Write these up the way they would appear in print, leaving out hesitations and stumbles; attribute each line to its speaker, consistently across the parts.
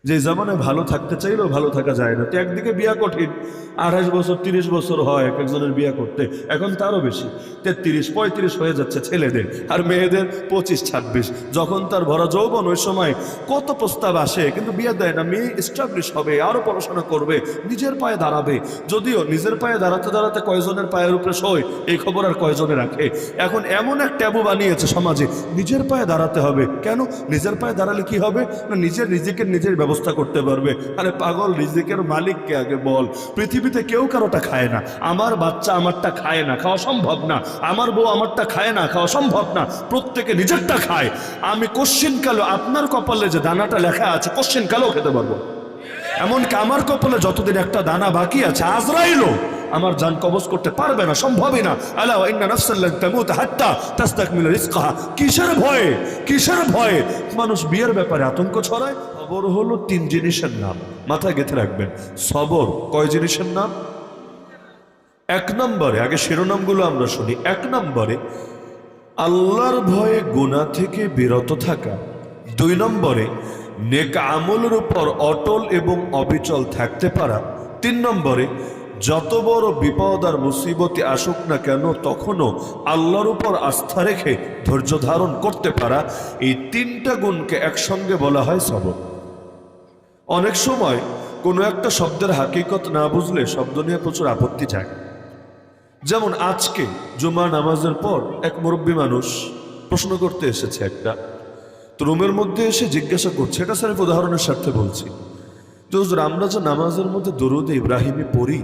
Speaker 1: যে জামানায় ভালো থাকতে চাইলেও ভালো থাকা যায় না। তো একদিকে বিয়া কঠিন, 28 বছর 30 বছর হয় এক একজনের বিয়া করতে, এখন তারও বেশি 33 35 হয়ে যাচ্ছে ছেলেদের, আর মেয়েদের 25 26। যখন তার ভরা যৌবন, ওই সময় কত প্রস্তাব আসে, কিন্তু বিয়ে দেয় না। মেয়ে এস্টাবলিশ হবে, আরো পড়াশোনা করবে, নিজের পায়ে দাঁড়াবে। যদিও নিজের পায়ে দাঁড়াতে দাঁড়াতে কয়জনের পায়ের উপরে শোয় এই খবর আর কয়জনে রাখে। এখন এমন এক ট্যাবু বানিয়েছে সমাজে, নিজের পায়ে দাঁড়াতে হবে। কেন? নিজের পায়ে দাঁড়ালে কি হবে না, নিজেকে নিজের ব্যবস্থা করতে পারবে। আরে পাগল, রিজিকের মালিককে আগে বল। পৃথিবীতে কেউ কারোটা খায় না। আমার বাচ্চা আমারটা খায় না, খাওয়া সম্ভব না। আমার বউ আমারটা খায় না, খাওয়া সম্ভব না। প্রত্যেকে নিজেরটা খায়। আমি কোশ্চিন কালো আপনার কপালে যে দানাটা লেখা আছে, কোশ্চিন কালো খেতে পারবো। এমনকি আমার কপালে যতদিন একটা দানা বাকি আছে, আজরাইলও আমার জান কবজ করতে পারবে না, সম্ভবই না। আলা ওয়া ইন্না নাফসান লান তামুত হাত্তা তাস্তাকমিলা রিজকাহা। কিসের ভয়ে, কিসের ভয়ে মানুষ বিয়ের ব্যাপারে আতঙ্ক ছড়ায়? সবর হলো 3 জিনিসের নাম, মাথায় গেঁথে রাখবেন। সবর কয় জিনিসের নাম? 1 নম্বরে, আগে শিরোনামগুলো আমরা শুনি। 1 নম্বরে আল্লাহর ভয়ে গুনাহ থেকে বিরত থাকা। 2 নম্বরে নেক আমলের উপর অটল এবং অবিচল থাকতে পারা। 3 নম্বরে যত বড় বিপদ আর মুসিবতে আসুক না কেন, তখনও আল্লাহর উপর আস্থা রেখে ধৈর্য ধারণ করতে পারা। এই 3টা গুণকে একসঙ্গে বলা হয় সবর। অনেক সময় কোনো একটা শব্দের হাকিকত না বুঝলে শব্দ নিয়ে প্রচুর আপত্তি যায়। যেমন আজকে জুমা নামাজের পর এক মুরব্বী মানুষ প্রশ্ন করতে এসেছে একটা, তো রুমের মধ্যে এসে জিজ্ঞাসা করছে, এটা স্যার উদাহরণের স্বার্থে বলছি, তো হুজুর আমরা যে নামাজের মধ্যে দরুদে ইব্রাহিমী পড়ি,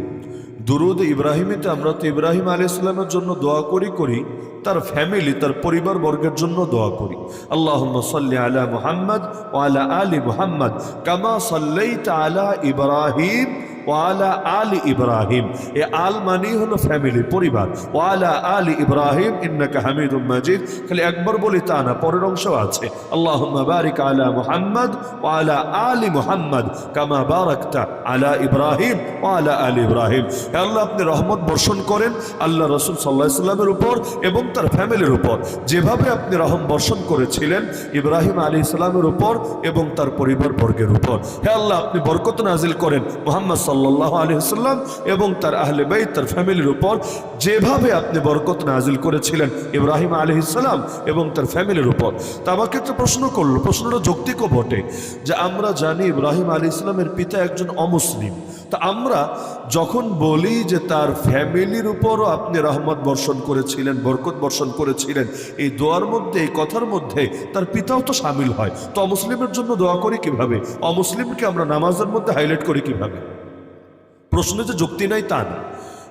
Speaker 1: দরুদে ইব্রাহিমীতে আমরা তো ইব্রাহিম আলাইহিস সালামের জন্য দোয়া করি, তার ফ্যামিলি, তার পরিবার বর্গের জন্য দোয়া করি। আল্লাহুম্মা সাল্লি আলা মুহাম্মদ ওয়া আলা আলি মুহাম্মদ কামা সাল্লাইতা আলা ইব্রাহিম ওয়ালা আলি ইব্রাহিম। এ আল মানি হলো ফ্যামিলি, পরিবার। ওয়ালা আলি ইব্রাহিম ইন্নাকা হামিদুম মাজিদ। খালি একবার বলি তা না, পরের অংশ আছে। আল্লাহুম্মা বারিক আলা মুহাম্মদ ওয়ালা আলি মুহাম্মদ কামা বারাকতা আলা ইব্রাহিম ওয়ালা আলি ইব্রাহিম। হে আল্লাহ, আপনি রহমত বর্ষণ করেন আল্লাহ রাসূল সাল্লাল্লাহু আলাইহি সাল্লামের উপর এবং তার ফ্যামিলির উপর, যেভাবে আপনি রহম বর্ষণ করেছিলেন ইব্রাহিম আলাইহিস সালামের উপর এবং তার পরিবার বর্গের উপর। হে আল্লাহ, আপনি বরকত নাজিল করেন মুহাম্মদ সাল্লাল্লাহু আলাইহি ওয়াসাল্লাম এবং তার আহলে বাইত, তার ফ্যামিলির উপর, যেভাবে আপনি বরকত নাজিল করেছিলেন ইব্রাহিম আলাইহিস সালাম এবং তার ফ্যামিলির উপর। তা আমাকে একটা প্রশ্ন করলো, প্রশ্নটা যৌক্তিকও বটে, যে আমরা জানি ইব্রাহিম আলাইহিস সালামের পিতা একজন অমুসলিম। তা আমরা যখন বলি যে তার ফ্যামিলির উপরও আপনি রহমত বর্ষণ করেছিলেন, বরকত বর্ষণ করেছিলেন, এই দোয়ার মধ্যে, এই কথার মধ্যে তার পিতাও তো শামিল হয়। তো অমুসলিমের জন্য দোয়া করি কিভাবে? অমুসলিমকে আমরা নামাজের মধ্যে হাইলাইট করি কিভাবে? প্রশ্নে যে যুক্তি নাই তা না।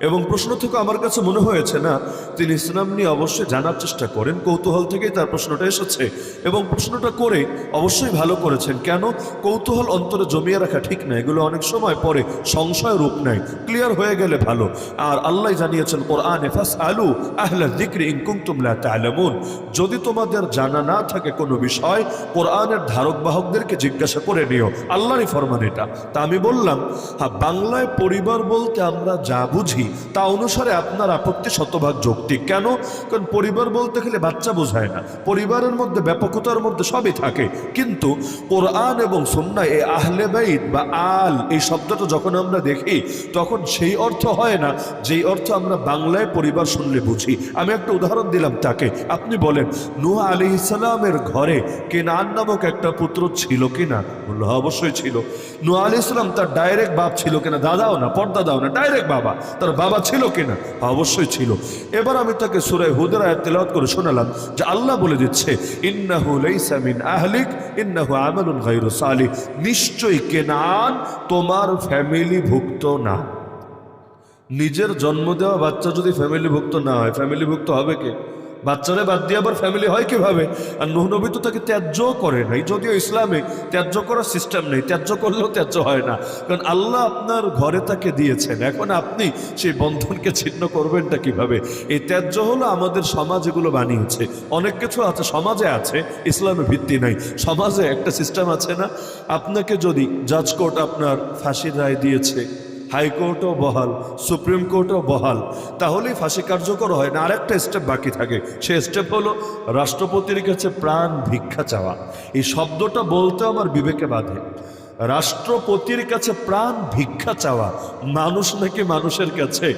Speaker 1: এবং প্রশ্ন থেকে আমার কাছে মনে হয়েছে না, তিনি ইসলাম নিয়ে অবশ্যই জানার চেষ্টা করেন, কৌতূহল থেকেই তার প্রশ্নটা এসেছে এবং প্রশ্নটা করে অবশ্যই ভালো করেছেন। কেন? কৌতূহল অন্তরে জমিয়ে রাখা ঠিক না, এগুলো অনেক সময় পরে সংশয় রূপ নেয়। ক্লিয়ার হয়ে গেলে ভালো। আর আল্লাহ জানিয়েছেন কোরআনে, ফাসআলু আহলা যিকরি ইন কুনতুম লা তা'লামুন। যদি তোমাদের জানা না থাকে কোনো বিষয়, কোরআনের ধারক বাহকদেরকে জিজ্ঞাসা করে নিও। আল্লাহরই ফরমান এটা। তা আমি বললাম, হ্যাঁ, বাংলায় পরিবার বলতে আমরা যা বুঝি তা অনুসারে আপনার আপত্তি শতভাগ যৌক্তিক। কেন? কারণ পরিবার বলতে গেলে বাচ্চা বোঝায় না, পরিবারের মধ্যে ব্যাপকতার মধ্যে সবই থাকে। কিন্তু কোরআন এবং সুন্নাহ এই আহলে বাইত বা আল, এই শব্দটা যখন আমরা দেখি তখন সেই অর্থ হয় না যেই অর্থ আমরা বাংলায় পরিবার শুনলে বুঝি। আমি একটা উদাহরণ দিলাম তাকে, আপনি বলেন নূহ আলাইহিস সালামের ঘরে কেনান নামক একটা পুত্র ছিল কিনা? বলল অবশ্যই ছিল। নূহ আলাইহিস সালাম তার ডাইরেক্ট বাপ ছিল কিনা? দাদাও না, পর্দাদাও না, ডাইরেক্ট বাবা। তার বাবা ছিল কিনা? অবশ্যই ছিল। এবার আমি তাকে সূরা হুদের আয়াত তেলাওয়াত করে শোনালাম যে আল্লাহ বলে দিচ্ছে, ইন্নাহু লাইসা মিন আহলিক ইন্নাহু আমালুন গায়রু সালিহ। নিশ্চয়ই কেনান তোমার ফ্যামিলিভুক্ত না। নিজের জন্ম দেওয়া বাচ্চা যদি ফ্যামিলিভুক্ত না হয়, ফ্যামিলিভুক্ত হবে কে? বাচ্চারে বাদ দিয়ে আবার ফ্যামিলি হয় কিভাবে? আর নূহ নবী তো তাকে ত্যায্য করে নাই, যদিও ইসলামে ত্যায্য করার সিস্টেম নেই, ত্যায্য করলেও ত্যায্য হয় না। কারণ আল্লাহ আপনার ঘরে তাকে দিয়েছেন, এখন আপনি সেই বন্ধনকে ছিন্ন করবেনটা কিভাবে? এই ত্যায্য হলো আমাদের সমাজ এগুলো বানিয়েছে। অনেক কিছু আছে সমাজে আছে, ইসলামে ভিত্তি নাই। সমাজে একটা সিস্টেম আছে না, আপনাকে যদি জাজ কোর্ট আপনার ফাঁসির রায় দিয়েছে, হাইকোর্টও বহাল, সুপ্রিম কোর্টও বহাল, তাহলেই ফাঁসি কার্যকর হয় না। আরেকটা স্টেপ বাকি থাকে, সে স্টেপ হলো রাষ্ট্রপতির কাছে প্রাণ ভিক্ষা চাওয়া। এই শব্দটা বলতে আমার বিবেকে বাধে। রাষ্ট্রপতির কাছে প্রাণ ভিক্ষা চাওয়া, মানুষ নাকি মানুষের কাছে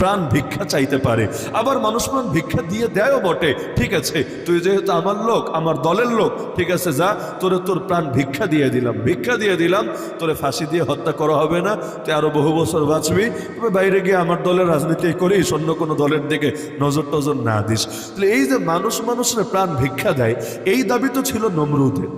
Speaker 1: প্রাণ ভিক্ষা চাইতে পারে, আবার মানুষ প্রাণ ভিক্ষা দিয়ে দেয়ও বটে। ঠিক আছে, তুই যেহেতু আমার লোক, আমার দলের লোক, ঠিক আছে যা, তোর প্রাণ ভিক্ষা দিয়ে দিলাম, তোরে ফাঁসি দিয়ে হত্যা করা হবে না, তুই আরো বহু বছর বাঁচবি, তবে বাইরে গিয়ে আমার দলের রাজনীতি করিস, অন্য কোনো দলের দিকে নজর টজর না দিস। তাহলে এই যে মানুষের প্রাণ ভিক্ষা দেয়, এই দাবি তো ছিল নমরুদের।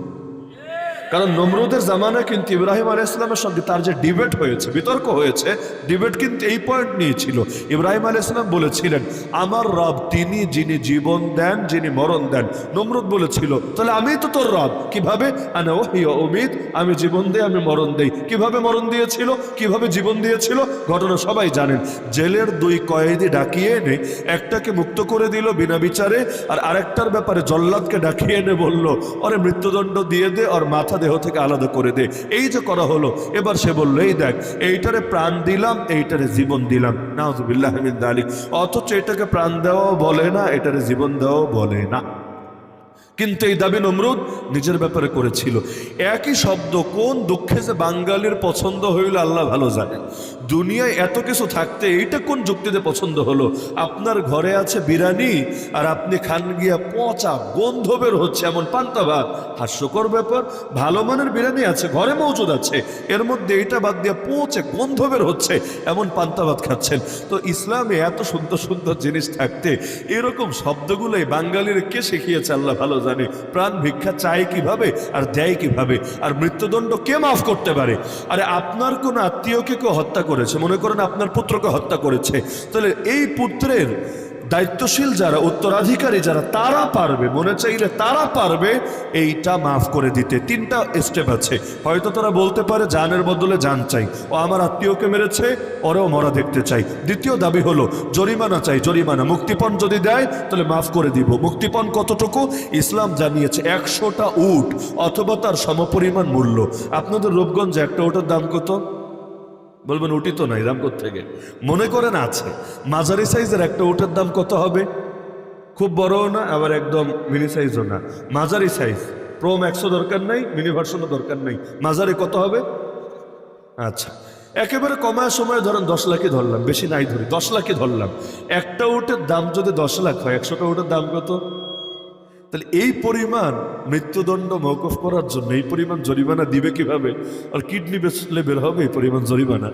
Speaker 1: কারণ নমরুদের জামানায় কিন্তু ইব্রাহিম আলাইহিস সালামের সঙ্গে তার যে ডিবেট হয়েছে, বিতর্ক হয়েছে, ডিবেট কিন্তু এই পয়েন্ট নিয়েছিল। ইব্রাহিম আলাইহিস সালাম বলেছিলেন, আমার রব তিনি যিনি জীবন দেন, যিনি মরণ দেন। নমরুদ বলেছিল, তাহলে আমি তো তোর রব, কিভাবে? আনা ওয়াহী ওয়া উমীত, আমি জীবন দেই, আমি মরণ দেই। কিভাবে মরণ দিয়েছিল, কিভাবে জীবন দিয়েছিল, ঘটনা সবাই জানেন। জেলের 2 কয়েদি ডাকিয়ে এনে একটাকে মুক্ত করে দিল বিনা বিচারে, আর আরেকটার ব্যাপারে জল্লাদকে ডাকিয়ে এনে বলল, ওরে মৃত্যুদণ্ড দিয়ে দে, আর মাথা দেহ থেকে আলাদা করে দে। এই যে করা হলো, এবার সে বলল, এই দেখ, এইটারে প্রাণ দিলাম, এইটারে জীবন দিলাম, নাউযুবিল্লাহি মিন যালিক। অথচ এটাকে প্রাণ দেওয়াও বলে না, এটারে জীবন দেওয়াও বলে না। কিন্তু এই দাবি নমরুদ নিজের ব্যাপারে করেছিল। একই শব্দ কোন দুঃখে যে বাঙালির পছন্দ হইল আল্লাহ ভালো জানে। দুনিয়ায় এত কিছু থাকতে এইটা কোন যুক্তিতে পছন্দ হলো? আপনার ঘরে আছে বিরিয়ানি, আর আপনি খান গিয়া পচা গন্ধ বের হচ্ছে এমন পান্তা ভাত। হাস্যকর ব্যাপার, ভালো মানের বিরিয়ানি আছে, ঘরে মজুদ আছে, এর মধ্যে এটা বাদ দিয়ে পচে গন্ধ বের হচ্ছে এমন পান্তা ভাত খাচ্ছেন। তো ইসলামে এত সুন্দর সুন্দর জিনিস থাকতে এরকম শব্দগুলোই বাঙালির কে শিখিয়েছে আল্লাহ ভালো জানে। প্রাণ ভিক্ষা চায় কিভাবে আর দেয় কিভাবে, আর মৃত্যুদণ্ড কে মাফ করতে পারে? আরে আপনার কোন আত্মীয়কে কেউ হত্যা করেছে, মনে করেন আপনার পুত্রকে হত্যা করেছে, তাহলে এই পুত্রের দায়িত্বশীল যারা, উত্তরাধিকারী যারা, তারা পারবে, মনে চাইলে তারা পারবে এইটা মাফ করে দিতে। 3টা স্টেপ আছে। হয়তো তারা বলতে পারে জানের বদলে জান চাই, ও আমার আত্মীয়কে মেরেছে, ওরেও মরা দেখতে চাই। দ্বিতীয় দাবি হলো জরিমানা চাই, জরিমানা। মুক্তিপণ যদি দেয় তাহলে মাফ করে দিব। মুক্তিপণ কতটুকু? ইসলাম জানিয়েছে 100টা উট অথবা তার সমপরিমাণ মূল্য। আপনাদের রূপগঞ্জে একটা উটের দাম কত? বলবেন উটি তো নাই, দাম থেকে মনে করেন আছে। মাঝারি সাইজের একটা উটের দাম কত হবে? খুব বড়ও না, আবার একদম মিনি সাইজও না, মাঝারি সাইজ। প্রো ম্যাক্সও দরকার নাই, মিনি ভার্সনও দরকার নাই, মাঝারি কত হবে? আচ্ছা, একেবারে কমায় সময় ধরেন 10 লাখই ধরলাম, বেশি নাই ধরি, 10 লাখই ধরলাম। একটা উটের দাম যদি 10 লাখ হয়, 100টা উটের দাম কত? তাহলে এই পরিমাণ মৃত্যুদণ্ড মওকুফ করার জন্য এই পরিমাণ জরিমানা দিবে কিভাবে? আর কিডনি বেচলে বের হবে এই পরিমাণ জরিমানা।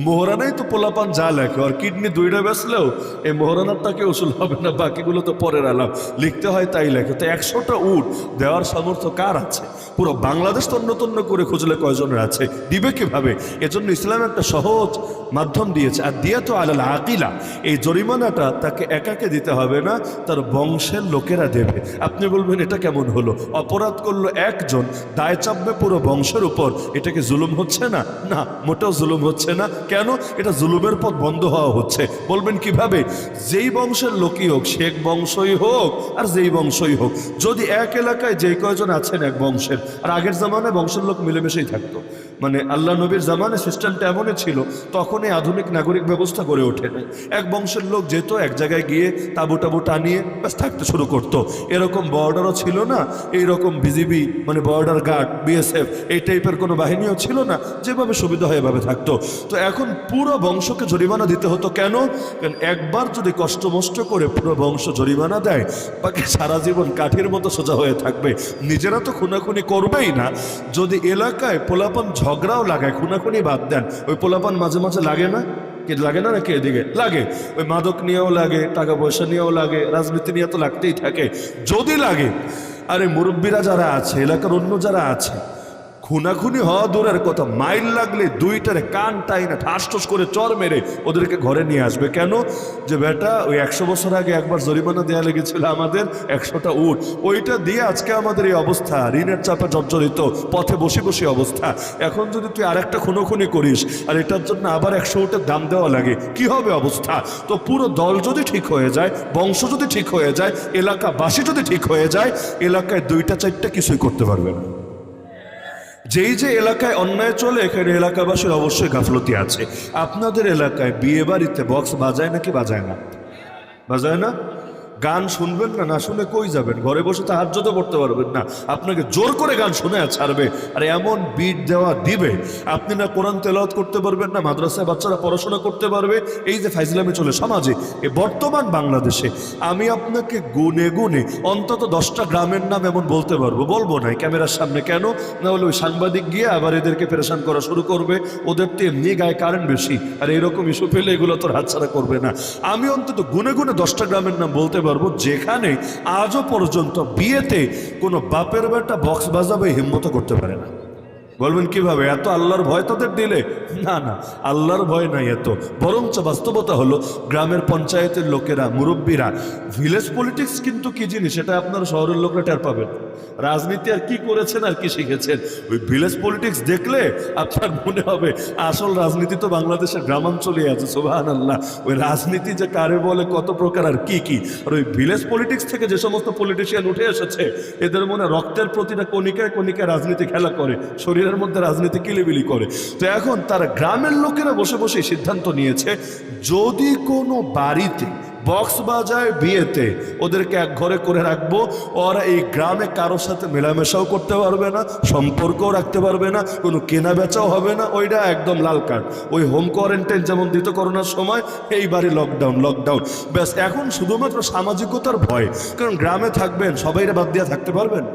Speaker 1: মোহরানাই তো পোলাপান যা লেখে, আর কিডনি 2টা বেচলেও এই মোহরানার টাকা উসুল হবে না, বাকিগুলো তো পরের আলাপ, লিখতে হয় তাই লেখে। তো 100টা উট দেওয়ার সামর্থ্য কার আছে? পুরো বাংলাদেশ তন্ন তন্ন করে খুঁজলে কয়জনের আছে? দিবে কিভাবে? এজন্য ইসলাম একটা সহজ মাধ্যম দিয়েছে। আর দিয়ে তো আলাল আকিলা, এই জরিমানাটা তাকে একাকে দিতে হবে না, তার বংশের লোকেরা দেবে। আপনি বলবেন এটা কেমন হলো? অপরাধ করলো একজন, দায় চাপবে পুরো বংশের উপর। এটা কি জুলুম হচ্ছে না? না, মোটেও জুলুম হচ্ছে না। কেন? এটা জুলুমের পথ বন্ধ হওয়া হচ্ছে। বলবেন কিভাবে? যেই বংশের লোকই হোক, শেখ বংশই হোক আর যেই বংশই হোক, যদি এক এলাকায় যেই কয়জন আছেন এক বংশের, আর আগের জামানায় বংশের লোক মিলেমিশেই থাকতো, মানে আল্লাহ নবীর জামানায় সিস্টেমটা এমনই ছিল, তখন এই আধুনিক নাগরিক ব্যবস্থা গড়ে ওঠে নাই। এক বংশের লোক যেত, এক জায়গায় গিয়ে তাবু টাবু টানিয়ে ব্যাস থাকতে শুরু করতো। এরকম বর্ডারও ছিল না, এইরকম বিজিবি মানে বর্ডার গার্ড, বিএসএফ এই টাইপের কোনো বাহিনীও ছিল না, যেভাবে সুবিধা হয় এভাবে থাকতো। তো এখন পুরো বংশকে জরিমানা দিতে হতো। কেন? কারণ একবার যদি কষ্ট মষ্ট করে পুরো বংশ জরিমানা দেয়, বাকি সারা জীবন কাঠির মতো সোজা হয়ে থাকবে। নিজেরা তো খুনাখুনি করবেই না, যদি এলাকায় পোলাপান ঝগড়াও লাগায়, খুনাখুনি বাদ দেন, ওই পোলাপান মাঝে মাঝে লাগে না? কে লাগে না? নাকি এদিকে লাগে? ওই মাদক নিয়েও লাগে, টাকা পয়সা নিয়েও লাগে, রাজনীতি নিয়ে তো লাগতেই থাকে। যদি লাগে, আরে মুরব্বীরা যারা আছে, এলাকার অন্য যারা আছে, খুনাখুনি হওয়া দূরের কথা, মাইল লাগলে 2টারে কান টাইনা ঠাস ঠোস করে চর মেরে ওদেরকে ঘরে নিয়ে আসবে। কেন? যে বেটা ওই 100 বছর আগে একবার জরিমানা দেওয়া লেগেছিল আমাদের 100টা উট, ওইটা দিয়ে আজকে আমাদের এই অবস্থা, ঋণের চাপে জর্জরিত, পথে বসে বসে অবস্থা। এখন যদি তুই আরেকটা খুনোখুনি করিস আর এটার জন্য আবার 100 উটের দাম দেওয়া লাগে, কি হবে অবস্থা? তো পুরো দল যদি ঠিক হয়ে যায়, বংশ যদি ঠিক হয়ে যায়, এলাকাবাসী যদি ঠিক হয়ে যায়, এলাকায় 2টা 4টা কিছুই করতে পারবে না। যেই যে এলাকায় অন্যায় চলে, এখানে এলাকাবাসীর অবশ্যই গাফলতি আছে। আপনাদের এলাকায় বিয়ে বাড়িতে বক্স বাজায় নাকি বাজায় না? বাজায় না? গান শুনবেন না, না শুনে কই যাবেন? ঘরে বসে তাহাজ্জুদও পড়তে পারবেন না, আপনাকে জোর করে গান শুনে ছাড়বে। আর এমন বিট দেওয়া দিবে, আপনি না কোরআন তেলাওয়াত করতে পারবেন, না মাদ্রাসায় বাচ্চারা পড়াশোনা করতে পারবে। এই যে ফাইজলামি চলে সমাজে, এই বর্তমান বাংলাদেশে, আমি আপনাকে গুনে গুনে অন্তত 10টা গ্রামের নাম এমন বলতে পারবো, বলবো না ক্যামেরার সামনে। কেন না হলে ওই সাংবাদিক গিয়ে আবার এদেরকে পেরেশান করা শুরু করবে। ওদের তো এমনি গায়ে কারেন্ট বেশি, আর এরকম ইস্যু পেলে এগুলো তো হাতছাড়া করবে না। আমি অন্তত গুনে গুনে 10টা গ্রামের নাম বলতে পারবো যেখানে আজও পর্যন্ত বিয়েতে কোনো বাপের বেটা বক্স বাজাবে হিম্মত করতে পারে না। বলবেন কিভাবে? এত আল্লাহর ভয় তাদের দিলে? না না, আল্লাহর ভয় নাই এত, বরঞ্চ বাস্তবতা হলো গ্রামের পঞ্চায়েতের লোকেরা, মুরব্বীরা, ভিলেজ পলিটিক্স কিন্তু কি জিনিস সেটা আপনার শহরের লোকরা টের পাবেন। রাজনীতি আর কি করেছেন আর কি শিখেছেন, ওই ভিলেজ পলিটিক্স দেখলে আপনার মনে হবে আসল রাজনীতি তো বাংলাদেশের গ্রামাঞ্চলে আছে। সুবহানাল্লাহ, ওই রাজনীতি যে কারে বলে, কত প্রকার আর কি কি। আর ওই ভিলেজ পলিটিক্স থেকে যে সমস্ত পলিটিশিয়ান উঠে এসেছে, এদের মনে রক্তের প্রতিটা কণিকায় কণিকায় রাজনীতি খেলা করে, শরীরের মধ্যে রাজনীতি কিলিবিলি করে। তো এখন তারা গ্রামের লোকেরা বসে বসে সিদ্ধান্ত নিয়েছে, যদি কোনো বাড়িতে বক্স বাজায় বিয়েতে, ওদেরকে এক ঘরে করে রাখবো। ওরা এই গ্রামে কারোর সাথে মেলামেশাও করতে পারবে না, সম্পর্কও রাখতে পারবে না, কোনো কেনা বেচাও হবে না। ওইটা একদম লাল কার্ড। ওই হোম কোয়ারেন্টাইন যেমন দিত করোনার সময়, এইবারই লকডাউন লকডাউন ব্যাস। এখন শুধুমাত্র সামাজিকতার ভয়, কারণ গ্রামে থাকবেন, সবাইরে বাদ দিয়ে থাকতে পারবেন?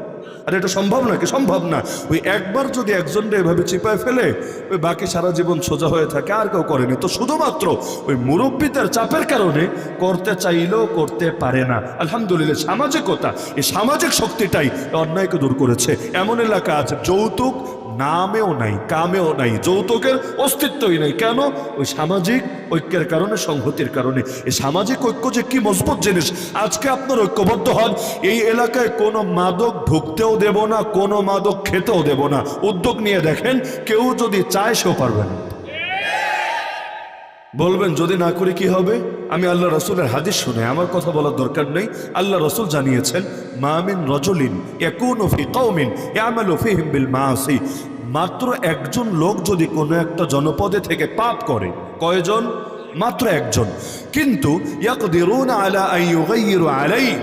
Speaker 1: আর এটা সম্ভব নাকি? সম্ভব না। ওই একবার যদি একজনকে এভাবে চিপায় ফেলে, ওই বাকি সারা জীবন সোজা হয়ে থাকে, আর কেউ করেনি। তো শুধুমাত্র ওই মুরব্বীদের চাপের কারণে করতে চাইলেও করতে পারে না। আলহামদুলিল্লাহ, সামাজিকতা, এই সামাজিক শক্তিটাই অন্যায়কে দূর করেছে। এমন এলাকা আছে যৌতুক নামেও নাই, কামেও নাই, যৌতুকের অস্তিত্বই নাই। কেন? ওই সামাজিক ঐক্যের কারণে, সংহতির কারণে। এই সামাজিক ঐক্য যে কি মজবুত জিনিস। আজকে আপনার ঐক্যবদ্ধ হন, এই এলাকায় কোনো মাদক ঢুকতেও দেব না, কোনো মাদক খেতেও দেব না। উদ্যোগ নিয়ে দেখেন, কেউ যদি চায় সেও পারবে না। বলবেন যদি না করি কি হবে? আমি আল্লাহ রসুলের হাদিস শুনে, আমার কথা বলার দরকার নেই। আল্লাহ রসুল জানিয়েছেন, মামিন রজুলিন ইয়াকুনু ফি কওমিন ইয়ামালু ফিহিম বিল মাআসি। মাত্র একজন লোক যদি কোনো একটা জনপদে থেকে পাপ করে, কয়জন? মাত্র একজন। কিন্তু ইয়াকদিরুনা আলা আন ইউগাইয়িরু আলাইহি,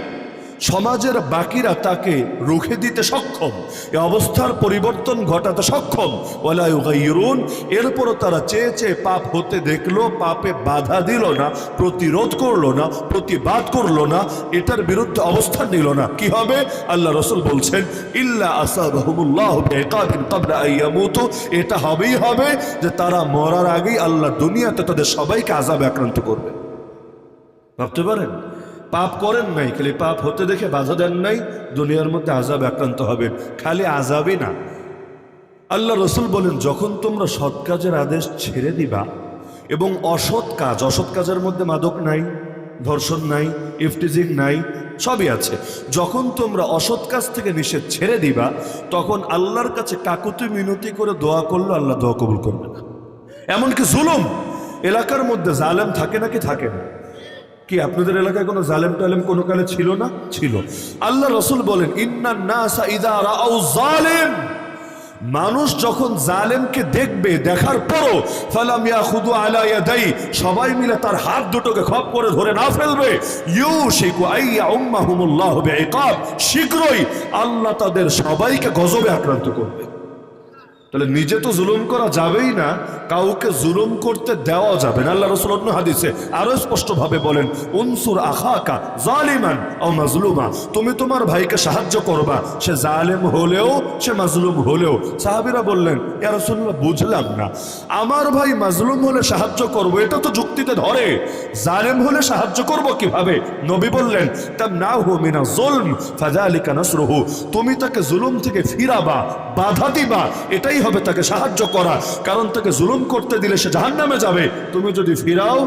Speaker 1: সমাজের বাকিরা তাকে রুখে দিতে সক্ষম, এ অবস্থার পরিবর্তন ঘটাতে সক্ষম। ওয়ালা ইউগাইয়িরুন, এরপরও তারা চেয়ে চেয়ে পাপ হতে দেখলো, পাপে বাধা দিল না, প্রতিরোধ করলো না, প্রতিবাদ করলো না, এটার বিরুদ্ধে অবস্থান নিল না। কি হবে? আল্লাহ রসুল বলছেন, ইল্লা আসাবাহুমুল্লাহু বিইকাবিন ক্বাবলা আন ইয়ামুতু, এটা হবেই হবে যে তারা মরার আগেই আল্লাহ দুনিয়াতে তাদের সবাইকে আযাবে আক্রান্ত করবে। ভাবতে পারেন? পাপ করেন নাই, খালি পাপ হতে দেখে বাধা দেন নাই, দুনিয়ার মধ্যে আযাবে আক্রান্ত হবেন। খালি আযাবই না, আল্লাহ রসুল বলেন, যখন তোমরা সৎ কাজের আদেশ ছেড়ে দিবা এবং অসৎ কাজ, অসৎ কাজের মধ্যে মাদক নাই, ধর্ষণ নাই, ইফটিজিং নাই, সবই আছে। যখন তোমরা অসৎ কাজ থেকে নিষেধ ছেড়ে দিবা, তখন আল্লাহর কাছে কাকুতি মিনতি করে দোয়া করলে আল্লাহ দোয়া কবুল করবে না। এমনকি জুলুম, এলাকার মধ্যে জালেম থাকে নাকি থাকে না? কি আপনাদের এলাকায় কোনো জালেম টালেম কোনো কালে ছিল না? ছিল। আল্লাহ রসুল বলেন, ইন্নান নাসা ইযা রাআউ যালিম, মানুষ যখন জালেমকে দেখবে, দেখার পরও ফালাম ইয়াখুদু আলা ইয়াদাই, সবাই মিলে তার হাত দুটোকে খপ করে ধরে না ফেলবে, ইউশিকু আইয়া উম্মাহুমুল্লাহু বিইকাব, শীঘ্রই আল্লাহ তাদের সবাইকে গজবে আক্রান্ত করবে। তাহলে নিজে তো জুলুম করা যাবেই না, কাউকে জুলুম করতে দেওয়া যাবে না। আল্লাহ রাসূল অন্য হাদিসে আরো স্পষ্টভাবে বলেন, উনসুর আখাকা জালিমান আও মাজলুমা, তুমি তোমার ভাইকে সাহায্য করবা, সে জালেম হলেও সে মাজলুম হলেও। সাহাবীরা বললেন, ইয়া রাসূলুল্লাহ, বুঝলাম না, আমার ভাই মাজলুম হলে সাহায্য করব, এটা তো যুক্তিতে ধরে, জালেম হলে সাহায্য করব কিভাবে? নবী বললেন, তামনাহু মিনা যুলম ফাযালিকা নাসরুহু, তুমি তাকে জুলুম থেকে ফিরাবা, বাধা দিবা, এটাই হবে তাকে সাহায্য করা। কারণ তাকে জুলুম করতে দিলে সে জাহান্নামে যাবে, তুমি যদি ফিরাও,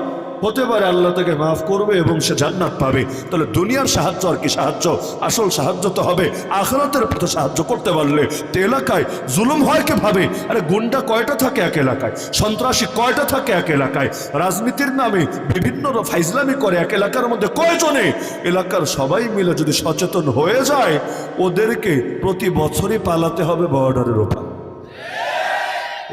Speaker 1: হতে পারে আল্লাহ তাকে মাফ করবে এবং সে জান্নাত পাবে। তাহলে দুনিয়ার সাহায্য আর কি সাহায্য? আসল সাহায্য তো হবে আখিরাতের পথে সাহায্য করতে পারলে। তো এলাকায় জুলুম হয় কিভাবে? আরে গুন্ডা কয়টা থাকে এক এলাকায়, সন্ত্রাসী কয়টা থাকে এক এলাকায়, রাজনীতির নামে বিভিন্ন ফাইজলামি করে এক এলাকার মধ্যে কয়জনে? এলাকার সবাই মিলে যদি সচেতন হয়ে যায়, ওদেরকে প্রতি বছরই পালাতে হবে বর্ডারের ওপর।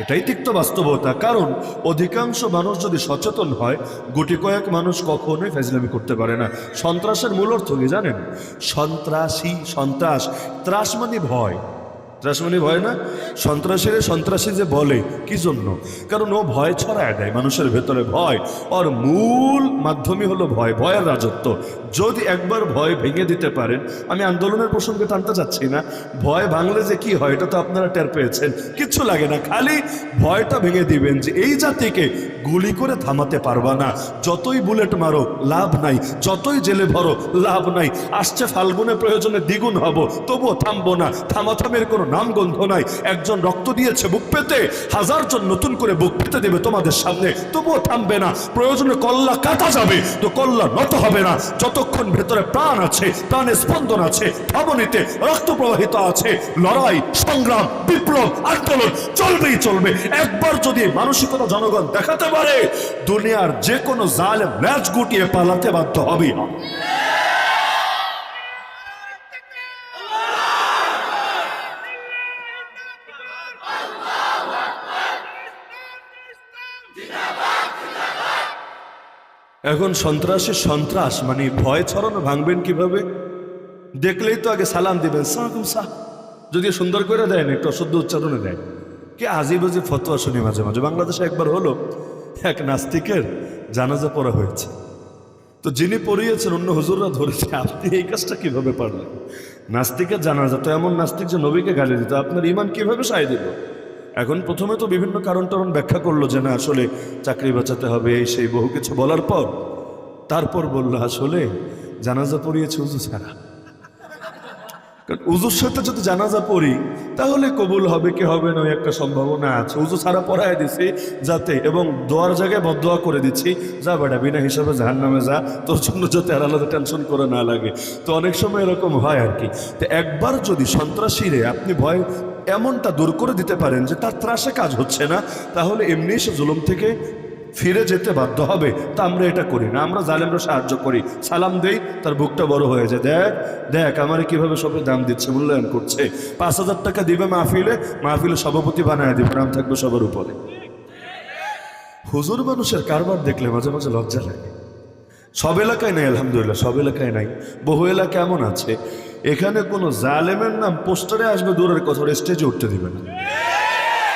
Speaker 1: এটাই তিক্ত বাস্তবতা। কারণ অধিকাংশ মানুষ যদি সচেতন হয়, গুটি কয়েক মানুষ কখনোই ফাজলামি করতে পারে না। সন্ত্রাসের মূল অর্থ কি জানেন? সন্ত্রাসী, সন্ত্রাস, ত্রাস মানে ভয়, ত্রাস মানে ভয় না? সন্ত্রাসী যে বলে কি জন্য? কারণ ও ভয় ছড়ায় দেয় মানুষের ভেতরে, ভয়। ওর মূল মাধ্যমই হলো ভয়, ভয়ের রাজত্ব। যদি একবার ভয় ভেঙে দিতে পারেন, আমি আন্দোলনের প্রসঙ্গে টানতে চাচ্ছি না, ভয় ভাঙলে যে কি হয় এটা তো আপনারা টের পেয়েছেন। কিচ্ছু লাগে না, খালি ভয়টা ভেঙে দিবেন যে এই জাতিকে গুলি করে থামাতে পারবা না, যতই বুলেট মারো লাভ নাই, যতই জেলে ভরো লাভ নাই, আসছে ফাল্গুনে প্রয়োজনে দ্বিগুণ হব, তবুও থামবো না, থামাথামের কোনো নামগন্ধ নাই। একজন রক্ত দিয়েছে বুক পেতে, হাজারজন নতুন করে বুক পেতে দেবে তোমাদের সামনে, তবুও থামবে না। প্রয়োজনে কল্লা কাটা যাবে তো কল্লা নত হবে না, যতক্ষণ ভেতরে প্রাণ আছে, প্রাণে স্পন্দন আছে, ধমনীতে রক্ত প্রবাহিত আছে, লড়াই, সংগ্রাম, বিপ্লব, আন্দোলন চলবেই চলবে। একবার যদি মানসিকতা জনগণ দেখাতে পারে, দুনিয়ার যে কোনো জালেম ল্যাজ গুটিয়ে পালাতে বাধ্য হবেই হবে। এখন সন্ত্রাসের সন্ত্রাস মানে ভয় ছড়ানো ভাঙবেন কিভাবে? দেখলেই তো আগে সালাম দিবেন, সালাম সাহ, যদি সুন্দর করে দেয় না, একটু অশুদ্ধ উচ্চারণে দেয়। কি আজিব আজিব ফতোয়া শুনি মাঝে মাঝে। বাংলাদেশে একবার হলো এক নাস্তিকের জানাজা পড়া হয়েছে, তো যিনি পড়িয়েছেন অন্য হুজুররা ধরেছে, আপনি এই কাজটা কিভাবে পারলেন? নাস্তিকের জানাজা, তো এমন নাস্তিক যে নবীকে গালি দিত, আপনার ইমান কিভাবে সায় দিল? এখন প্রথমে তো বিভিন্ন কারণ টারণ ব্যাখ্যা করলো যে না আসলে চাকরি বাঁচাতে হবে, এই সেই বহু কিছু বলার পর তারপর বললো আসলে জানাজা পড়িয়েছে উজু ছাড়া। কারণ উজুর সাথে যদি জানাজা পড়ি তাহলে কবুল হবে কি হবে না একটা সম্ভাবনা আছে। উজু ছাড়া পড়ায় দিছি যাতে, এবং দোয়ার জায়গায় বদদোয়া করে দিচ্ছি, যা বেটা বিনা হিসাবে জাহান্নামে যা, তোর জন্য যাতে আর আলাদা টেনশন করে না লাগে। তো অনেক সময় এরকম হয় আর কি। তো একবার যদি সন্ত্রাসীরে আপনি ভয় এমনটা দূর করে দিতে পারেন যে তার ত্রাসে কাজ হচ্ছে না, তাহলে এমনি সে জুলুম থেকে ফিরে যেতে বাধ্য হবে। তা আমরা এটা করি না, আমরা জালেমরা সাহায্য করি, সালাম দেই, তার বুকটা বড় হয়ে যায়, দেখ দেখ আমার কিভাবে সবাই দাম দিচ্ছে, মূল্যায়ন করছে। 5,000 টাকা দিবে মাহফিলে, মাহফিলে সভাপতি বানায় দিবে, নাম থাকবে সবার উপরে। হুজুর মানুষের কারবার দেখলে মাঝে মাঝে লজ্জা লাগে। সব এলাকায় নাই আলহামদুলিল্লাহ, সব এলাকায় নাই, বহু এলাকা এমন আছে এখানে কোনো জালেমের নাম পোস্টারে আসবে দূরের কথা, স্টেজে উঠতে দিবে না।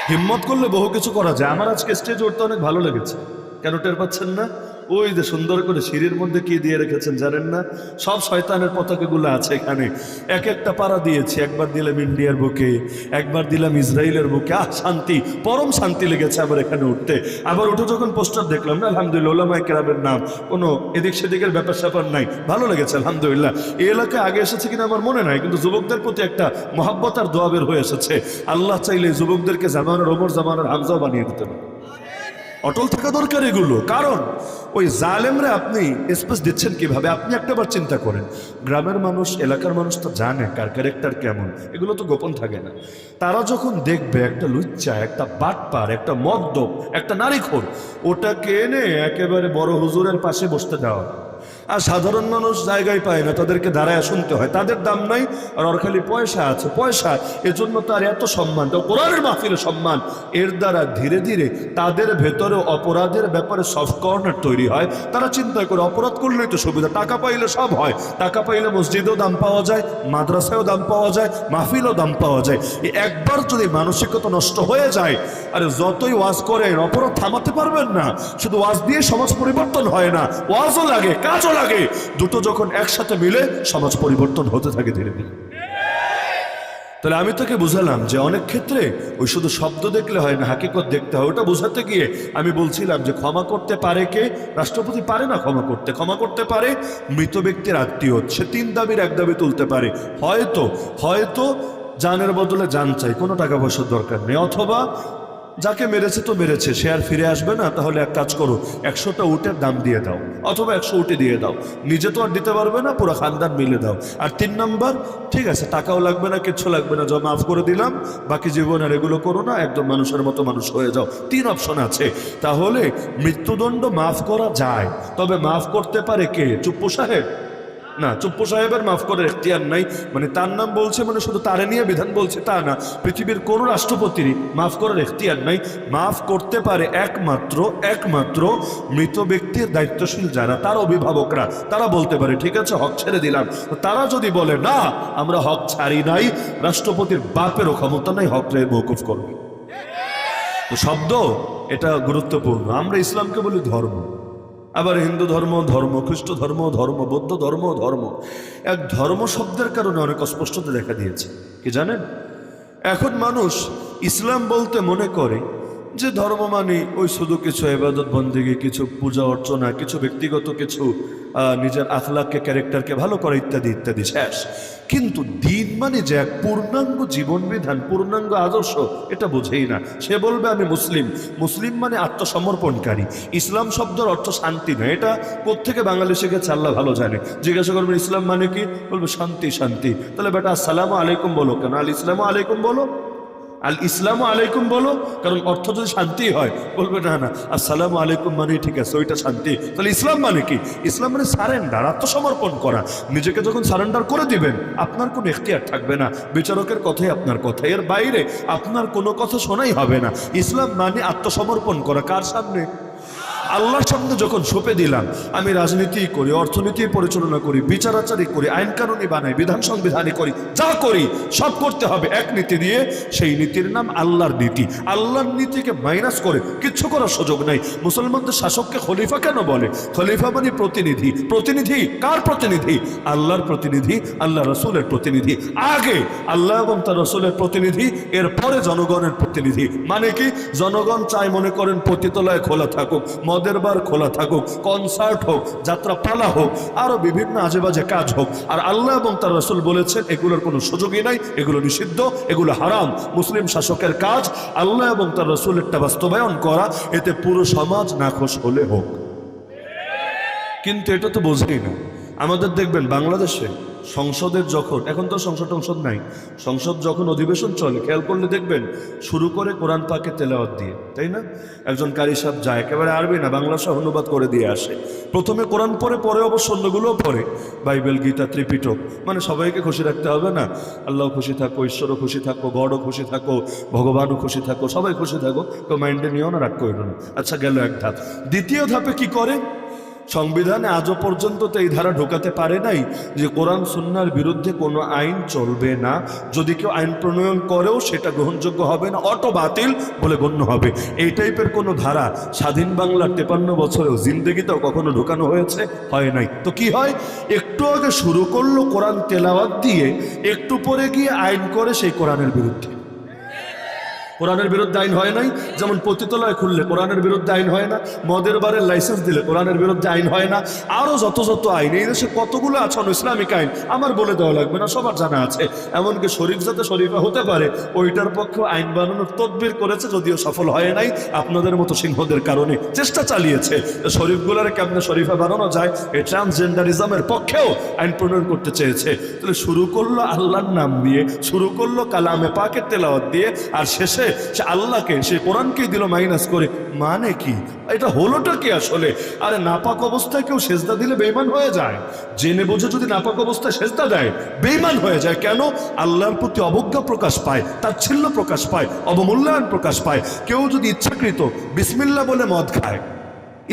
Speaker 1: হিম্মত করলে বহু কিছু করা যায়। আমার আজকে স্টেজে উঠতে অনেক ভালো লেগেছে, কেন টের পাচ্ছেন না? ওই যে সুন্দর করে সিঁড়ির মধ্যে কি দিয়ে রেখেছেন জানেন না? সব শয়তানের পতাকাগুলো আছে এখানে, এক একটা পাড়া দিয়েছি। একবার দিলাম ইন্ডিয়ার বুকে, একবার দিলাম ইসরায়েলের বুকে, শান্তি, পরম শান্তি লেগেছে আমার এখানে উঠতে। আবার উঠে যখন পোস্টার দেখলাম না, আলহামদুলিল্লাহ ওলামায়ে কেরামের নাম, কোনো এদিক সেদিকের ব্যাপার স্যাপার নাই, ভালো লেগেছে আলহামদুলিল্লাহ। এই এলাকায় আগে এসেছে কিনা আমার মনে নাই, কিন্তু যুবকদের প্রতি একটা মহাব্বত আর দোয়া বের হয়ে এসেছে। আল্লাহ চাইলে যুবকদেরকে জামানার ওমর, জামানার হামজাও বানিয়ে দিতে পারে। অটল থাকা দরকার এগুলো। কারণ ওই জালেমরা আপনি স্পেস দিচ্ছেন কিভাবে? আপনি একটাবার চিন্তা করেন, গ্রামের মানুষ, এলাকার মানুষ তো জানে কার ক্যারেক্টার কেমন, এগুলো তো গোপন থাকে না। তারা যখন দেখবে একটা লুচ্চা, একটা বাটপার, একটা মদ্যপ, একটা নারীখোর, ওটাকে এনে একেবারে বড় হুজুরের পাশে বসতে দেওয়া, আর সাধারণ মানুষ জায়গায় পায় না, তাদেরকে দাঁড়ায় শুনতে হয়, তাদের দাম নাই, আর ওর খালি পয়সা আছে, পয়সা, এজন্য তার এত সম্মান, তো কোরআনের মাহফিলে সম্মান। এর দ্বারা ধীরে ধীরে তাদের ভেতরে অপরাধের ব্যাপারে সফট কর্নার তৈরি হয়। তারা চিন্তা করে অপরাধ করলেই তো সুবিধা, টাকা পাইলে সব হয়, টাকা পাইলে মসজিদেও দাম পাওয়া যায়, মাদ্রাসায়ও দাম পাওয়া যায়, মাহফিলও দাম পাওয়া যায়। একবার যদি মানসিকতা নষ্ট হয়ে যায়, আরে যতই ওয়াজ করেন অপরাধ থামাতে পারবেন না। শুধু ওয়াজ দিয়ে সমাজ পরিবর্তন হয় না, ওয়াজও লাগে, কাজও লাগে, দুটো যখন একসাথে মিলে সমাজ পরিবর্তন হতে থাকে ধীরে ধীরে। তাহলে আমি তোকে বুঝালাম যে অনেক ক্ষেত্রে ওই শুধু শব্দ দেখলে হয় না, হাকিকত দেখতে হয়। ওটা বোঝাতে গিয়ে আমি বলছিলাম যে ক্ষমা করতে পারে কে? রাষ্ট্রপতি পারে না ক্ষমা করতে। ক্ষমা করতে পারে মৃত ব্যক্তির আত্মীয়, সে 3 দাবির 1 দাবি তুলতে পারে। হয়তো জানের বদলে জান চাই, কোনো টাকা পয়সার দরকার নেই, অথবা যাকে মেরেছে তো মেরেছে, সে আর ফিরে আসবে না, তাহলে এক কাজ করো, 100টা উটের দাম দিয়ে দাও, অথবা 100 উটে দিয়ে দাও, নিজে তো আর দিতে পারবে না, পুরো খানদান মিলে দাও। আর 3 নম্বর, ঠিক আছে টাকাও লাগবে না, কিচ্ছু লাগবে না, মাফ করে দিলাম, বাকি জীবন আর এগুলো করো না, একদম মানুষের মতো মানুষ হয়ে যাও। 3 অপশন আছে। তাহলে মৃত্যুদণ্ড মাফ করা যায়, তবে মাফ করতে পারে কে? চুপ্পু সাহেব? না, চুপ্পু সাহেবের মাফ করার এখতিয়ার নাই, মানে তার নাম বলছে মানে শুধু তারে নিয়ে বিধান বলছে তা না। পৃথিবীর কোন রাষ্ট্রপতিরই মাফ করার এখতিয়ার নাই। মাফ করতে পারে একমাত্র মৃত ব্যক্তির দায়িত্বশীল যারা, তার অভিভাবকরা, তারা বলতে পারে ঠিক আছে হক ছেড়ে দিলাম। তারা যদি বলে না আমরা হক ছাড়ি নাই, রাষ্ট্রপতির বাপেরও ক্ষমতা নাই হক মওকুফ করবে। তো শব্দ এটা গুরুত্বপূর্ণ। আমরা ইসলামকে বলি ধর্ম, আবার হিন্দু ধর্ম ধর্ম, খ্রিস্ট ধর্ম ধর্ম, বৌদ্ধ ধর্ম ধর্ম। এক ধর্ম শব্দের কারণে অনেক অস্পষ্টতা দেখা দিয়েছে, কি জানেন? এখন মানুষ ইসলাম বলতে মনে করে যে ধর্ম মানে ওই শুধু কিছু ইবাদত বন্দেগী, কিছু পূজা অর্চনা, কিছু ব্যক্তিগত কিছু নিজের আখলাককে, ক্যারেক্টারকে ভালো করা, ইত্যাদি ইত্যাদি, শেষ। কিন্তু দিন মানে যে এক পূর্ণাঙ্গ জীবন বিধান, পূর্ণাঙ্গ আদর্শ, এটা বোঝেই না। সে বলবে আমি মুসলিম, মুসলিম মানে আত্মসমর্পণকারী। ইসলাম শব্দের অর্থ শান্তি না। এটা কোত্থেকে বাঙালি শিখেছে আল্লাহ ভালো জানে। জিজ্ঞাসা করবেন ইসলাম মানে কি, বলবে শান্তি শান্তি। তাহলে বেটা আসসালামু আলাইকুম বলো কেন? আল ইসলামু আলাইকুম বলো, আল ইসলামু আলাইকুম বলো, কারণ অর্থ যদি শান্তি হয়। বলবে না না আসসালামু আলাইকুম মানে ঠিক আছে, ওইটা শান্তি। তাহলে ইসলাম মানে কি? ইসলাম মানে সারেন্ডার, আত্মসমর্পণ করা। নিজেকে যখন সারেন্ডার করে দিবেন আপনার কোনো এখতিয়ার থাকবে না, বিচারকের কথাই আপনার কথা, এর বাইরে আপনার কোনো কথা শোনাই হবে না। ইসলাম মানে আত্মসমর্পণ করা। কার সামনে? আল্লাহর সামনে যখন সঁপে দিলাম আমি রাজনীতি করি, অর্থনীতি পরিচালনা করি, বিচারাচারি করি, আইন কানুনি বানাই, বিধান সংবিধানই করি, যা করি সব করতে হবে এক নীতি দিয়ে। সেই নীতির নাম আল্লাহর নীতি। আল্লাহর নীতিকে মাইনাস করে কিচ্ছু করার সুযোগ নাই। মুসলমানদের শাসককে খলিফা কেন বলে? খলিফা মানে প্রতিনিধি। প্রতিনিধি কার প্রতিনিধি? আল্লাহর প্রতিনিধি, আল্লাহ রসুলের প্রতিনিধি। আগে আল্লাহ এবং তার রসুলের প্রতিনিধি, এরপরে জনগণের প্রতিনিধি। মানে কি? জনগণ চায় মনে করেন পতিতলায় খোলা থাকুক, মদের বার খোলা থাকুক, কনসার্ট হোক, যাত্রা পালা হোক, আরো বিভিন্ন আজেবাজে কাজ হোক। আর আল্লাহ এবং তার রাসূল বলেছেন এগুলোর কোনো সুযোগই নাই, এগুলো নিষিদ্ধ, এগুলো হারাম। মুসলিম শাসকের কাজ আল্লাহ এবং তার রাসূলেরটা বাস্তবায়ন করা, এতে পুরো সমাজ নাখোশ হলে হোক। কিন্তু এটা তো বোঝেই না। আমাদের দেখবেন বাংলাদেশে সংসদের যখন, এখন তো সংসদ নাই, সংসদ যখন অধিবেশন চলে, খেয়াল করলে দেখবেন শুরু করে কোরআন পাকে তেলাওয়াত দিয়ে, তাই না? একজন কারি সাহেব যায়, একেবারে আরবি না বাংলা সহ অনুবাদ করে দিয়ে আসে। প্রথমে কোরআন পড়ে, পরে অবশ্য অন্যগুলোও পড়ে, বাইবেল, গীতা, ত্রিপিটক। মানে সবাইকে খুশি রাখতে হবে না, আল্লাহ খুশি থাকো, ঈশ্বরও খুশি থাকো, গডও খুশি থাকো, ভগবানও খুশি থাকো, সবাই খুশি থাকো, কেউ মাইন্ডে নিয়েও না, রাগ করো না। আচ্ছা, গেল এক ধাপ। দ্বিতীয় ধাপে কি করে? সংবিধানে আজও পর্যন্ত তো এই ধারা ঢোকাতে পারে নাই যে কোরআন সুন্নাহর বিরুদ্ধে কোনো আইন চলবে না, যদি কেউ আইন প্রণয়ন করেও সেটা গ্রহণযোগ্য হবে না, অটো বাতিল বলে গণ্য হবে। এই টাইপের কোনো ধারা স্বাধীন বাংলার 53 বছরেও জিন্দেগিতেও কখনো ঢোকানো হয়েছে? হয় নাই। তো কি হয়? একটু আগে শুরু করলো কোরআন তেলাওয়াত দিয়ে, একটু পরে গিয়ে আইন করে সেই কোরআনের বিরুদ্ধে। কোরআনের বিরুদ্ধে আইন হয় নাই। যেমন পতিতলয় খুললে কোরআনের বিরুদ্ধে আইন হয় না, মদের বারের লাইসেন্স দিলে কোরআনের বিরুদ্ধে আইন হয় না, আরো যত যত আইন এই দেশে কতগুলো আছে ইসলামিক আইন, আমার বলে দেওয়া লাগবে না, সবার জানা আছে। এমনকি শরীফ যাতে শরীফা হতে পারে ওইটার পক্ষে আইন বানানোর তদবির করেছে, যদিও সফল হয় নাই। আপনাদের মতো সিংহদের কারণে চেষ্টা চালিয়েছে শরীফগুলার কেমনে শরীফা বানানো যায়, এই ট্রান্সজেন্ডারিজমের পক্ষেও আইন প্রণয়ন করতে চেয়েছে। তাহলে শুরু করলো আল্লাহর নাম দিয়ে, শুরু করলো কালামে পাকের তেলাওয়াত দিয়ে, আর শেষে সে আল্লাহকে, সে কোরআনকে দিল মাইনাস করে। মানে কি? এটা হলোটা কি আসলে? আরে নাপাক অবস্থায় কেউ সেজদা দিলে বেঈমান হয়ে যায়। জেনে বুঝে যদি নাপাক অবস্থায় সেজদা দেয় বেঈমান হয়ে যায়। কেন? আল্লাহর প্রতি অবজ্ঞা প্রকাশ পায়, তাচ্ছিল্য প্রকাশ পায়, অবমূল্যায়ন প্রকাশ পায়। কেউ যদি ইচ্ছাকৃত বিসমিল্লাহ বলে মদ খায়,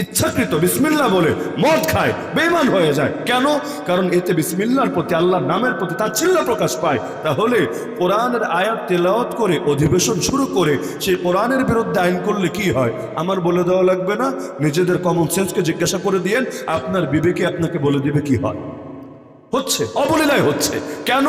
Speaker 1: ইচ্ছাকৃত বিসমিল্লাহ বলে মদ খায়, বেঈমান হয়ে যায়। কেন? কারণ এতে বিসমিল্লাহর প্রতি, আল্লাহর নামের প্রতি তাচ্ছিল্য প্রকাশ পায়। তাহলে কোরআনের আয়াত তেলাওয়াত করে অধিবেশন শুরু করে সেই কোরআনের বিরুদ্ধে আইন করলে কি হয়? আমার বলে দেওয়া লাগবে না, নিজেদের কমন সেন্সকে জিজ্ঞাসা করে দিয়েন, আপনার বিবেকে আপনাকে বলে দিবে কি হয়। হচ্ছে অবলীলায় হচ্ছে। কেন?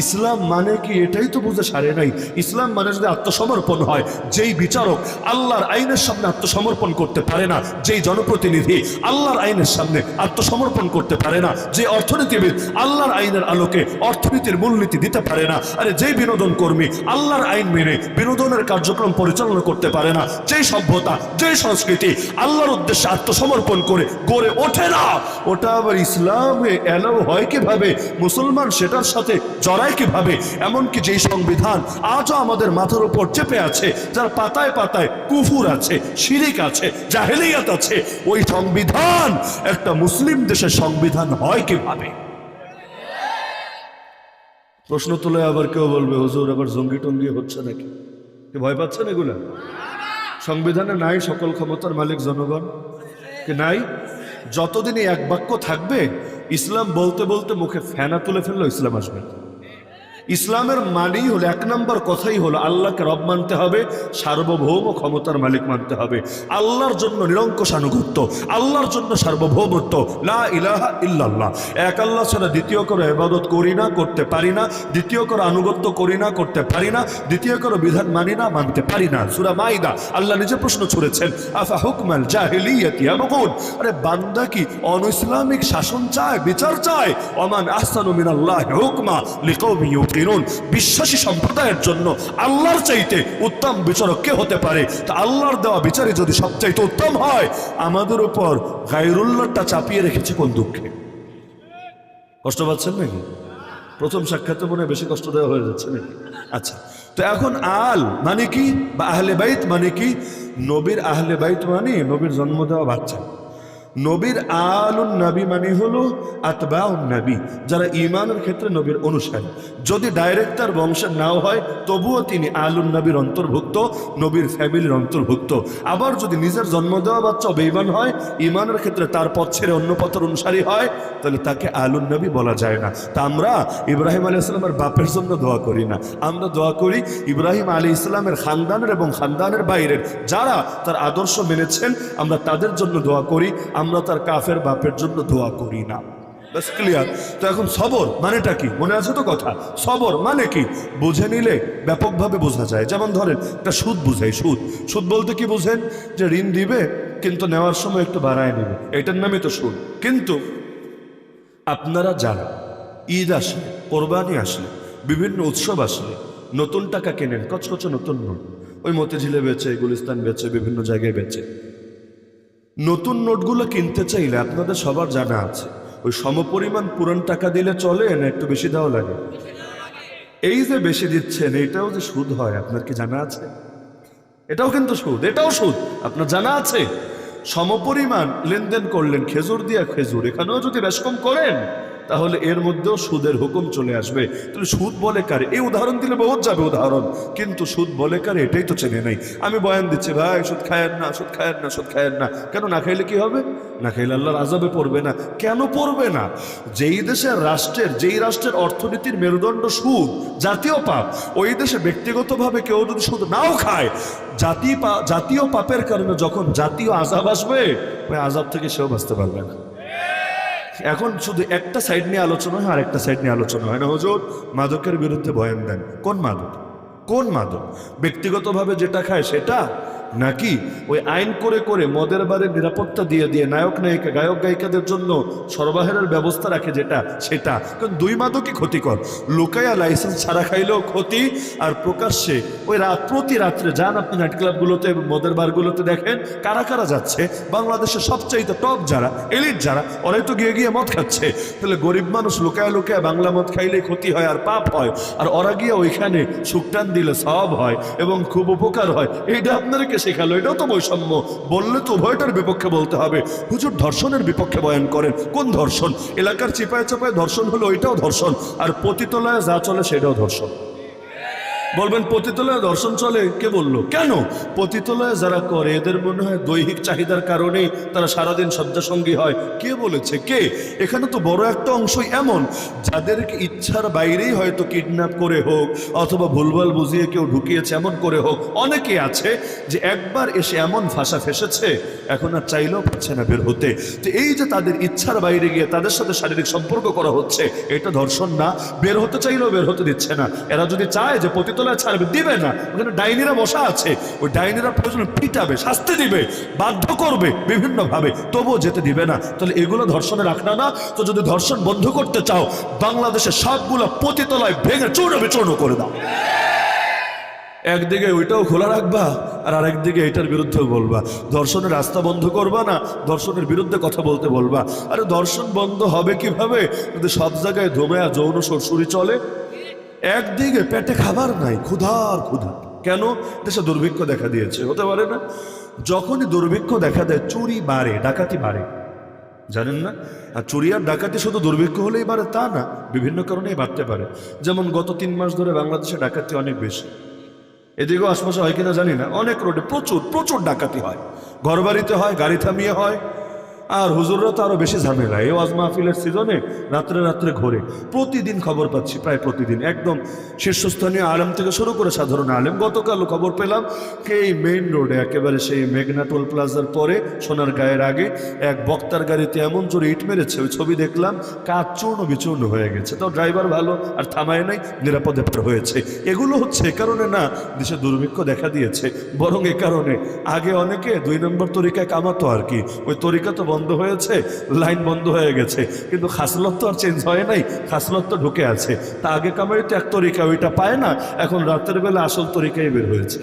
Speaker 1: ইসলাম মানে কি এটাই তো বুঝে সারে নাই। ইসলাম মানে যদি আত্মসমর্পণ হয়, যেই বিচারক আল্লাহর আইনের সামনে আত্মসমর্পণ করতে পারে না, যেই জনপ্রতিনিধি আল্লাহর আইনের সামনে আত্মসমর্পণ করতে পারে না, যে অর্থনীতিবিদ আল্লাহর আইনের আলোকে অর্থনীতির মূলনীতি দিতে পারে না, আরে যেই বিনোদন কর্মী আল্লাহর আইন মেনে বিনোদনের কার্যক্রম পরিচালনা করতে পারে না, যেই সভ্যতা, যেই সংস্কৃতি আল্লাহর উদ্দেশ্যে আত্মসমর্পণ করে গড়ে ওঠে না, ওটা আবার ইসলামে এলাও হয় কিভাবে? মুসলমান সেটার সাথে জড়ায় কিভাবে? এমনকি যেই সংবিধান আজও আমাদের মাথার উপর চেপে আছে, যার পাতায় পাতায় কুফুর আছে, শিরিক আছে, জাহেলিয়াত আছে, ওই সংবিধান একটা মুসলিম দেশের সংবিধান হয় কিভাবে? প্রশ্ন তুলে আবার কেউ বলবে হুজুর আবার জঙ্গি টঙ্গি হচ্ছে নাকি? কি ভয় পাচ্ছেন এগুলা? সংবিধানে নাই সকল ক্ষমতার মালিক জনগণ? কি নাই? যতদিনই এক বাক্য থাকবে, ইসলাম বলতে বলতে মুখে ফেনা তুলে ফেললো ইসলাম আসবে। ইসলামের মানেই হলো, এক নম্বর কথাই হলো আল্লাহকে রব মানতে হবে, সার্বভৌম ক্ষমতার মালিক মানতে হবে, আল্লাহর জন্য নিরঙ্কুশ আনুগত্য, আল্লাহর জন্য সার্বভৌমত্ব, লা ইলাহা ইল্লাল্লাহ। এক আল্লাহ ছাড়া দ্বিতীয় করে ইবাদত করি না, করতে পারি না, দ্বিতীয় করে আনুগত্য করি না, করতে পারি না, দ্বিতীয় করে বিধান মানি না, মানতে পারি না। সূরা মাইদা আল্লাহ নিজে প্রশ্ন ছুড়েছেন, আফা হুকমাল জাহিলিয়াতি ইয়াবগুন। আরে বান্দা কি অনইসলামিক শাসন চায়, বিচার চায়? ওমান আহসানু মিনাল্লাহি হুকমা লিকাওমি ইউকিনুন। বিশ্বাসী সম্প্রদায়ের জন্য আল্লাহর চাইতে উত্তম বিচারক কে হতে পারে? তা আল্লাহর দেওয়া বিচারই যদি সবচাইতে উত্তম হয়, আমাদের উপর গায়রুল্লাহটা চাপিয়ে রেখেছে কোন দুঃখে? কষ্ট পাচ্ছেন নাকি? প্রথম সাক্ষাতে মনে বেশি কষ্ট দেওয়া হয়ে যাচ্ছে নাকি? আচ্ছা, তো এখন আল মানে কি, বা আহলে বাইত মানে কি? নবীর আহলে বাইত মানে নবীর জন্ম দেওয়া বাচ্চা। নবীর আলুন নবী মানে হলো আতবাউন নবী, যারা ঈমানের ক্ষেত্রে নবীর অনুসারী। যদি ডাইরেক্ট তার বংশের নাও হয়, তবুও তিনি আলুন নবীর অন্তর্ভুক্ত, নবীর ফ্যামিলির অন্তর্ভুক্ত। আবার যদি নিজের জন্ম দেওয়া বাচ্চা বেঈমান হয়, ঈমানের ক্ষেত্রে তার পথ ছেড়ে অন্য পথের অনুসারী হয়, তাহলে তাকে আলুন নবী বলা যায় না। তা আমরা ইব্রাহিম আলাইহিস সালামের বাপের জন্য দোয়া করি না, আমরা দোয়া করি ইব্রাহিম আলাইহিস সালামের খানদানের এবং খানদানের বাইরের যারা তার আদর্শ মেনেছেন, আমরা তাদের জন্য দোয়া করি, আমরা তার কাফের বাপের জন্য দোয়া করি না। বাস ক্লিয়ার? তো এখন সবর মানেটা কি মনে আছে তো কথা? সবর মানে কি বুঝে নিলে ব্যাপকভাবে বোঝা যায়। যেমন ধরেন একটা সুদ বুঝাই। সুদ সুদ বলতে কি বুঝেন? যে ঋণ দিবে কিন্তু নেওয়ার সময় একটু বাড়ায় নেবে, এটার নামই তো সুদ। কিন্তু আপনারা যারা ঈদ আসলে, কোরবানি আসলে, বিভিন্ন উৎসব আসলে নতুন টাকা কেনেন, কচকচে নতুন নোট, ওই মতিঝিলে বেচে, গুলিস্তান বেচে, বিভিন্ন জায়গায় বেচে, নতুন নোটগুলো কিনতে চাইলে আপনাদের সবার জানা আছে ওই সমপরিমাণ পুরান টাকা দিলে চলে না একটু বেশি দেওয়া লাগে? এই যে বেশি দিচ্ছেন এটাও যে সুদ হয়, আপনার কি জানা আছে? এটাও কিন্তু সুদ, এটাও সুদ, আপনার জানা আছে? সমপরিমাণ লেনদেন করলেন খেজুর দিয়া খেজুর, এখানেও যদি বেশ কম করেন তাহলে এর মধ্যেও সুদের হুকুম চলে আসবে। তাহলে সুদ বলে কারে? এই উদাহরণ দিলে বহুত যাবে উদাহরণ, কিন্তু সুদ বলে কারে এটাই তো চেনে নাই। আমি বয়ান দিচ্ছি, ভাই সুদ খায়েন না, সুদ খায়েন না, সুদ খায়েন না। কেন? না খাইলে কি হবে? না খাইলে আল্লাহর আযাবে পড়বে না। কেন পড়বে না? যেই দেশের রাষ্ট্রের, যেই রাষ্ট্রের অর্থনীতির মেরুদণ্ড সুদ, জাতীয় পাপ, ওই দেশে ব্যক্তিগতভাবে কেউ যদি সুদ নাও খায়, জাতীয় পাপের কারণে যখন জাতীয় আযাব আসবে, ওই আযাব থেকে সেও বাঁচতে পারবে না। এখন শুধু একটা সাইড নিয়ে আলোচনা হয় আর একটা সাইড নিয়ে আলোচনা হয় না। হুজুর মাদকের বিরুদ্ধে বয়ান দেন, কোন মাদক? কোন মাদক? ব্যক্তিগতভাবে যেটা খায় সেটা, নাকি ওই আইন করে করে মদের বারের নিরাপত্তা দিয়ে দিয়ে নায়ক নায়িকা, গায়ক গায়িকাদের জন্য সরবরাহের ব্যবস্থা রাখে যেটা, সেটা? কারণ দুই মাদকই ক্ষতিকর। লুকায়া লাইসেন্স ছাড়া খাইলেও ক্ষতি, আর প্রকাশ্যে ওই প্রতি রাত্রে যান আপনি নাইট ক্লাবগুলোতে, মদের বারগুলোতে, দেখেন কারা কারা যাচ্ছে। বাংলাদেশের সবচাইতে টপ যারা, এলিট যারা, ওরাই তো গিয়ে গিয়ে মদ খাচ্ছে। তাহলে গরিব মানুষ লুকায়া লুকায়া বাংলা মদ খাইলেই ক্ষতি হয় আর পাপ হয়, আর ওরা গিয়ে ওইখানে সুকটান দিলে সওয়াব হয় এবং খুব উপকার হয়। এইটা আপনাদেরকে শেখালো, এটাও তো বৈষম্য। বললে তো উভয়টার বিপক্ষে বলতে হবে। হুজুর ধর্ষণের বিপক্ষে বয়ান করেন, কোন ধর্ষণ? এলাকার চিপায় চাপায় ধর্ষণ হলো, ওইটাও ধর্ষণ। আর পতিতলায় যা চলে সেটাও ধর্ষণ। বলবেন পতিতলায় ধর্ষণ চলে, কে বললো? কেন? পতিতলায় যারা করে এদের মনে হয় দৈহিক চাহিদার কারণেই তারা সারাদিন শয্যাসঙ্গী হয়। কে বলেছে? কে? এখানে তো বড় একটা অংশই এমন যাদেরকে ইচ্ছার বাইরেই হয়তো কিডন্যাপ করে হোক অথবা ভুলভাল বুঝিয়ে কেউ ঢুকিয়েছে এমন করে হোক, অনেকে আছে যে একবার এসে এমন ভাষা ফেসেছে এখন আর চাইলেও পাচ্ছে না বের হতে। তো এই যে তাদের ইচ্ছার বাইরে গিয়ে তাদের সাথে শারীরিক সম্পর্ক করা হচ্ছে, এটা ধর্ষণ না? বের হতে চাইলেও বের হতে দিচ্ছে না। এরা যদি চায় যে পতিতলায় ছাড়বে, দিবে না। ওখানে ডাইনিরা বসা আছে, ওই ডাইনিরা প্রয়োজনে পিটাবে, শাস্তি দিবে, বাধ্য করবে বিভিন্নভাবে, তবুও যেতে দিবে না। তাহলে এগুলো ধর্ষণের আখড়া না? তো যদি ধর্ষণ বন্ধ করতে চাও, বাংলাদেশের সবগুলো পতিতলায় ভেঙে চূর্ণ বিচূর্ণ করে দাও। একদিকে ওইটাও খোলা রাখবা আর আরেকদিকে এটার বিরুদ্ধেও বলবা। ধর্ষণের রাস্তা বন্ধ করবা না, ধর্ষণের বিরুদ্ধে কথা বলতে বলবা। আরে ধর্ষণ বন্ধ হবে কিভাবে যদি সব জায়গায় ধোমেয়া যৌন সরসুরি চলে? একদিকে পেটে খাবার নাই, ক্ষুধার ক্ষুধা। কেন? দেশে দুর্ভিক্ষ দেখা দিয়েছে, হতে পারে না? যখনই দুর্ভিক্ষ দেখা দেয় চুরি বাড়ে, ডাকাতি বাড়ে। জানেন না? আর চুরি আর ডাকাতি শুধু দুর্ভিক্ষ হলেই বাড়ে তা না, বিভিন্ন কারণেই বাড়তে পারে। যেমন গত 3 মাস ধরে বাংলাদেশে ডাকাতি অনেক বেশি। এদিকেও আশপাশে হয় কিনা জানি না, অনেক রোডে প্রচুর প্রচুর ডাকাতি হয়, ঘর বাড়িতে হয়, গাড়ি থামিয়ে হয়। আর হুজুররা তো আরো বেশি ঝামেলা, এই ওয়াজ মাহফিলের সিজনে রাত্রে রাত্রে ঘোরে। প্রতিদিন খবর পাচ্ছি, প্রায় প্রতিদিন, একদম শীর্ষস্থানীয় আলেম থেকে শুরু করে সাধারণ আলেম। গতকাল খবর পেলাম এই মেইন রোডে একেবারে সেই মেঘনা টোল প্লাজার পরে সোনার গায়ের আগে এক বক্তার গাড়িতে এমন জোরে ইট মেরেছে, ওই ছবি দেখলাম, কাজ চূর্ণ বিচূর্ণ হয়ে গেছে। তো ড্রাইভার ভালো আর থামায় নাই, নিরাপদে পার হয়েছে। এগুলো হচ্ছে এ কারণে না দেশে দুর্ভিক্ষ দেখা দিয়েছে, বরং এ কারণে আগে অনেকে 2 নম্বর তরিকায় কামাতো আর কি, ওই তরিকা তো বন্ধ হয়েছে, লাইন বন্ধ হয়ে গেছে, কিন্তু খাসলত তো আর চেঞ্জ হয় নাই, খাসলত তো ঢুকে আছে। তা আগে কামাই তো এক তরিকা, ওইটা পায় না, এখন রাতের বেলা আসল তরিকাই বের হয়েছে।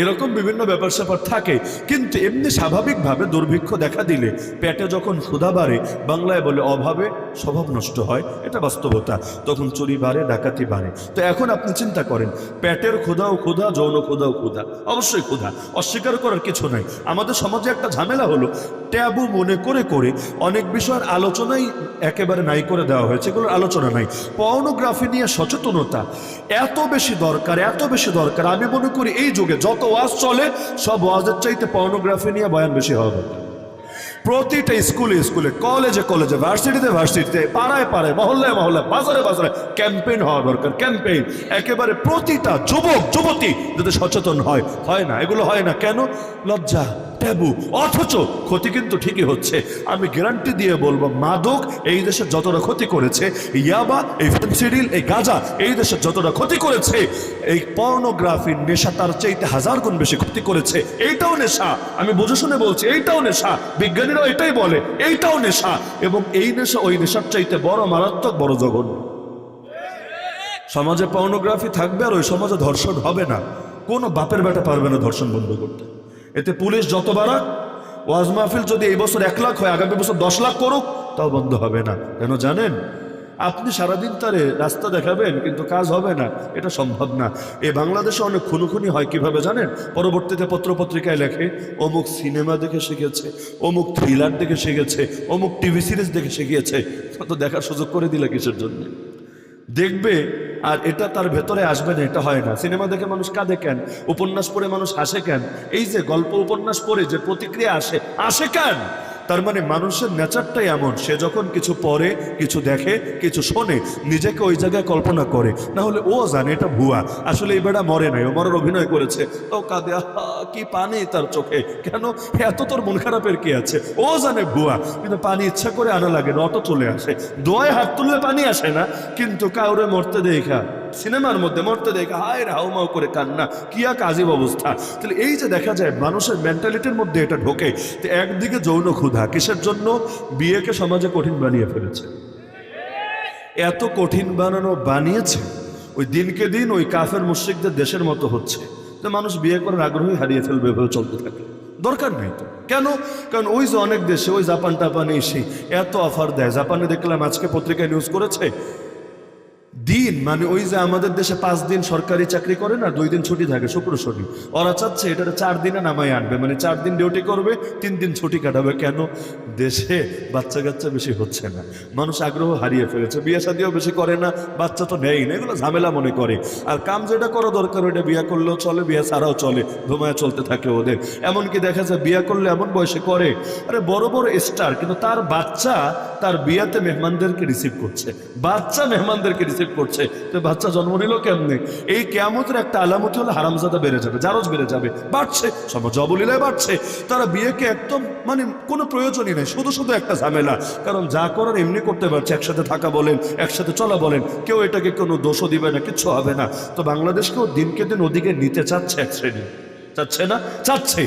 Speaker 1: এরকম বিভিন্ন ব্যাপার স্যাপার থাকে। কিন্তু এমনি স্বাভাবিকভাবে দুর্ভিক্ষ দেখা দিলে পেটে যখন ক্ষুধা বাড়ে, বাংলায় বলে অভাবে স্বভাব নষ্ট হয়, এটা বাস্তবতা, তখন চুরি বাড়ে, ডাকাতি বাড়ে। তো এখন আপনি চিন্তা করেন, পেটের ক্ষুধাও ক্ষুধা, যৌন ক্ষুধাও ক্ষুধা, অবশ্যই ক্ষুধা, অস্বীকার করার কিছু নাই। আমাদের সমাজে একটা ঝামেলা হলো, ট্যাবু মনে করে করে অনেক বিষয়ের আলোচনাই একেবারে নাই করে দেওয়া হয়েছে, এগুলোর আলোচনা নাই। পর্নোগ্রাফি নিয়ে সচেতনতা এত বেশি দরকার, এত বেশি দরকার। আমি মনে করি এই যুগে যত ওয়াজ চলে, সব ওয়াজের চাইতে পর্নোগ্রাফি নিয়ে বয়ান বেশি হবে। প্রতিটা স্কুলে স্কুলে, কলেজে কলেজে, ভার্সিটিতে ভার্সিটিতে, পাড়ায় পাড়ায়, মহল্লায় মহল্লায়, বাজারে বাজারে ক্যাম্পেইন হওয়া দরকার, ক্যাম্পেইন। একেবারে প্রতিটা যুবক যুবতী যদি সচেতন হয়, হয় না, এগুলো হয় না কেন? লজ্জা, ট্যাবু, অথচ ক্ষতি কিন্তু ঠিকই হচ্ছে। আমি গ্যারান্টি দিয়ে বলবো, মাদক এই দেশের যতটা ক্ষতি করেছে, ইয়াবা, এই ফেন্সিডিল, এই গাঁজা এই দেশের যতটা ক্ষতি করেছে, এই পর্নোগ্রাফির নেশা তার চাইতে 1000 গুণ বেশি ক্ষতি করেছে। এইটাও নেশা, আমি বুঝে শুনে বলছি, এইটাও নেশা, বিজ্ঞানীরাও এটাই বলে, এইটাও নেশা। এবং এই নেশা ওই নেশার চাইতে বড় মারাত্মক, বড় জঘন্য। সমাজে পর্নোগ্রাফি থাকবে আর ওই সমাজে ধর্ষণ হবে না। কোনো বাপের বেটা পারবে না ধর্ষণ বন্ধ করতে। এতে পুলিশ যত বাড়াক, ওয়াজ মাহফিল যদি এই বছর 1 লাখ হয়, আগামী বছর 10 লাখ করুক, তাও বন্ধ হবে না। কেন জানেন? আপনি সারাদিন তারে রাস্তা দেখাবেন, কিন্তু কাজ হবে না, এটা সম্ভব না। এই বাংলাদেশে অনেক খুনোখুনি হয় কিভাবে জানেন? পরবর্তীতে পত্রপত্রিকায় লেখে, অমুক সিনেমা দেখে শিখেছে, অমুক থ্রিলার দেখে শিখেছে, অমুক টিভি সিরিজ দেখে শিখিয়েছে। তো দেখার সুযোগ করে দিলে কিসের জন্য? দেখবে আর এটা তার ভেতরে আসবে না, এটা হয় না। সিনেমা দেখে মানুষ কাঁদে কেন? উপন্যাস পড়ে মানুষ হাসে কেন? এই যে গল্প উপন্যাস পড়ে যে প্রতিক্রিয়া আসে, আসে কেন? তার মানে মানুষের নেচারটাই এমন, সে যখন কিছু পড়ে, কিছু দেখে, কিছু শোনে, নিজেকে ওই জায়গায় কল্পনা করে। না হলে ও জানে এটা ভুয়া, আসলে এই বেড়া মরে নাই, ও মরার অভিনয় করেছে, ও কাঁদে, কি পানি তার চোখে, কেন এত তোর মন খারাপের কি আছে? ও জানে ভুয়া, কিন্তু পানি ইচ্ছা করে আনা লাগে না, অটো চলে আসে। দোয়ায় হাত তুললে পানি আসে না, কিন্তু কাউরে মরতে দেখা, সিনেমার মধ্যে মরতে দেখা, হায় রে হাউমাউ করে কান্না, কি এক আজীব অবস্থা। তাহলে এই যে দেখা যায় মানুষের মেন্টালিটির মধ্যে এটা ঢোকে। তো একদিকে যৌন ক্ষুধা, কিসের জন্য? বিয়েকে সমাজে কঠিন বানিয়ে ফেলেছে। এত কঠিন বানিয়েছে, ওই দিনকে দিন ওই কাফের মুশরিকদের দেশের মতো হচ্ছে, যে মানুষ বিয়ে করার আগ্রহই হারিয়ে ফেলবে এভাবে চলতে থাকে। দরকার নেই তো। কেন? কারণ ওই যে অনেক দেশে, ওই জাপান টাপানে এসে এত অফার দেয়। জাপানে দেখলাম আজকে পত্রিকায় নিউজ করেছে, দিন মানে ওই যে আমাদের দেশে 5 দিন সরকারি চাকরি করে না, 2 দিন ছুটি থাকে, শুক্র শনি। ওরা চাচ্ছে এটা 4 দিনে নামায় আনবে, মানে 4 দিন ডিউটি করবে, 3 দিন ছুটি কাটাবে। কেন? দেশে বাচ্চা কাচ্চা বেশি হচ্ছে না, মানুষ আগ্রহ হারিয়ে ফেলেছে, বিয়ে শাদিও বেশি করে না, বাচ্চা তো নেই না, এগুলো ঝামেলা মনে করে। আর কাম যেটা করা দরকার ওইটা বিয়ে করলেও চলে, বিয়ে ছাড়াও চলে, ধুমায় চলতে থাকে ওদের। এমনকি দেখা যায় বিয়ে করলে এমন বয়সে করে, আরে বড় বড় স্টার, কিন্তু তার বাচ্চা তার বিয়াতে মেহমানদেরকে রিসিভ করছে, বাচ্চা মেহমানদেরকে রিসিভ করছে। তো বাচ্চা জন্ম নিল কেমনে? এই কিয়ামতের একটা আলামতি হলো হারামজাদা বেড়ে যাবে, জারজ বেড়ে যাবে, বাড়ছে, সমাজ অবলীলায় বাড়ছে। তারা বিয়েকে একদম মানে কোনো প্রয়োজনই নেই, শুধু শুধু একটা ঝামেলা। কারণ যা করার এমনি করতে পারছে, একসাথে থাকা বলেন, একসাথে চলা বলেন, কেউ এটাকে কোনো দোষও দিবে না, কিচ্ছু হবে না। তো বাংলাদেশকেও দিনকে দিন ওদিকে নিতে চাচ্ছে এক শ্রেণী, চাচ্ছে না? চাচ্ছে।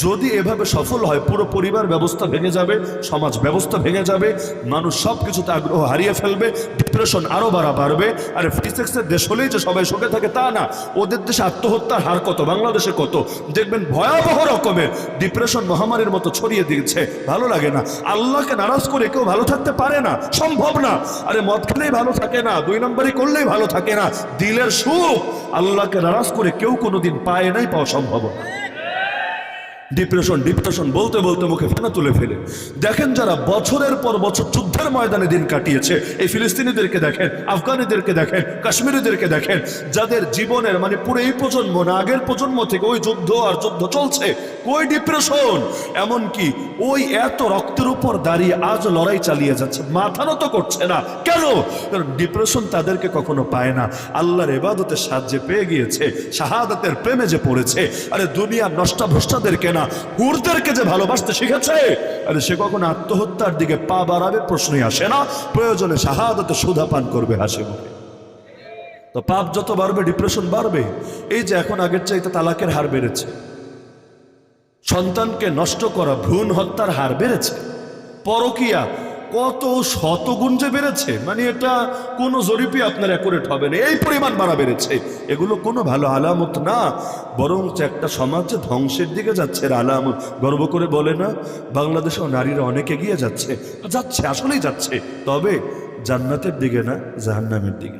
Speaker 1: যদি এভাবে সফল হয়, পুরো পরিবার ব্যবস্থা ভেঙে যাবে, সমাজ ব্যবস্থা ভেঙে যাবে, মানুষ সব কিছুতে আগ্রহ হারিয়ে ফেলবে, ডিপ্রেশন আরো বাড়বে। আর ফ্রি সেক্সের দেশ হলেই যে সবাই সুখে থাকে তা না, ওদের দেশে আত্মহত্যার হার কত, বাংলাদেশে কত, দেখবেন ভয়াবহ রকমের ডিপ্রেশন মহামারীর মতো ছড়িয়ে দিচ্ছে। ভালো লাগে না, আল্লাহকে নারাজ করে কেউ ভালো থাকতে পারে না, সম্ভব না। আরে মদ খেলেই ভালো থাকে না, 2 নম্বরই করলেই ভালো থাকে না। দিলের সুখ আল্লাহকে নারাজ করে কেউ কোনোদিন পায় নাই, পাওয়া সম্ভব না। ডিপ্রেশন ডিপ্রেশন বলতে বলতে মুখে ফেনা তুলে ফেলে। দেখেন যারা বছরের পর বছর যুদ্ধের ময়দানে দিন কাটিয়েছে, এই ফিলিস্তিনিদেরকে দেখেন, আফগানিদেরকে দেখেন, কাশ্মীরিদেরকে দেখেন, যাদের জীবনের মানে পুরো এই প্রজন্ম না আগের প্রজন্ম থেকে ওই যুদ্ধ আর যুদ্ধ চলছে, ওই ডিপ্রেশন, এমনকি ওই এত রক্তের উপর দাঁড়িয়ে আজ লড়াই চালিয়ে যাচ্ছে, মাথা নত করছে না। কেন? কারণ ডিপ্রেশন তাদেরকে কখনো পায় না, আল্লাহর ইবাদতের সাহায্যে পেয়ে গিয়েছে, শাহাদাতের প্রেমে যে পড়েছে। আরে দুনিয়ার নষ্টা ভ্রষ্টাদেরকে না, হুরদেরকে যে ভালোবাসতে শিখেছে, আরে সে কখনো আত্মহত্যার দিকে পা বাড়াবে প্রশ্নই আসে না, প্রয়োজনে শাহাদাতে সুধা পান করবে হাসি মুখে। তো পাপ যত বাড়বে ডিপ্রেশন বাড়বে। এই যে এখন আগের চাইতে তালাকের হার বেড়েছে, সন্তানকে নষ্ট করা ভ্রূণ হত্যার হার বেড়েছে, পরকীয়া কত শতগুণ যে বেড়েছে, মানে এটা কোনো জরিপে আপনার অ্যাকুরেট হবে না, এই পরিমাণ বাড়া বেড়েছে। এগুলো কোনো ভালো আলামত না, বরং একটা সমাজ যে ধ্বংসের দিকে যাচ্ছে এর আলামত। গর্ব করে বলে না বাংলাদেশেও নারীরা অনেক এগিয়ে যাচ্ছে, যাচ্ছে, আসলেই যাচ্ছে, তবে জান্নাতের দিকে না, জাহান্নামের দিকে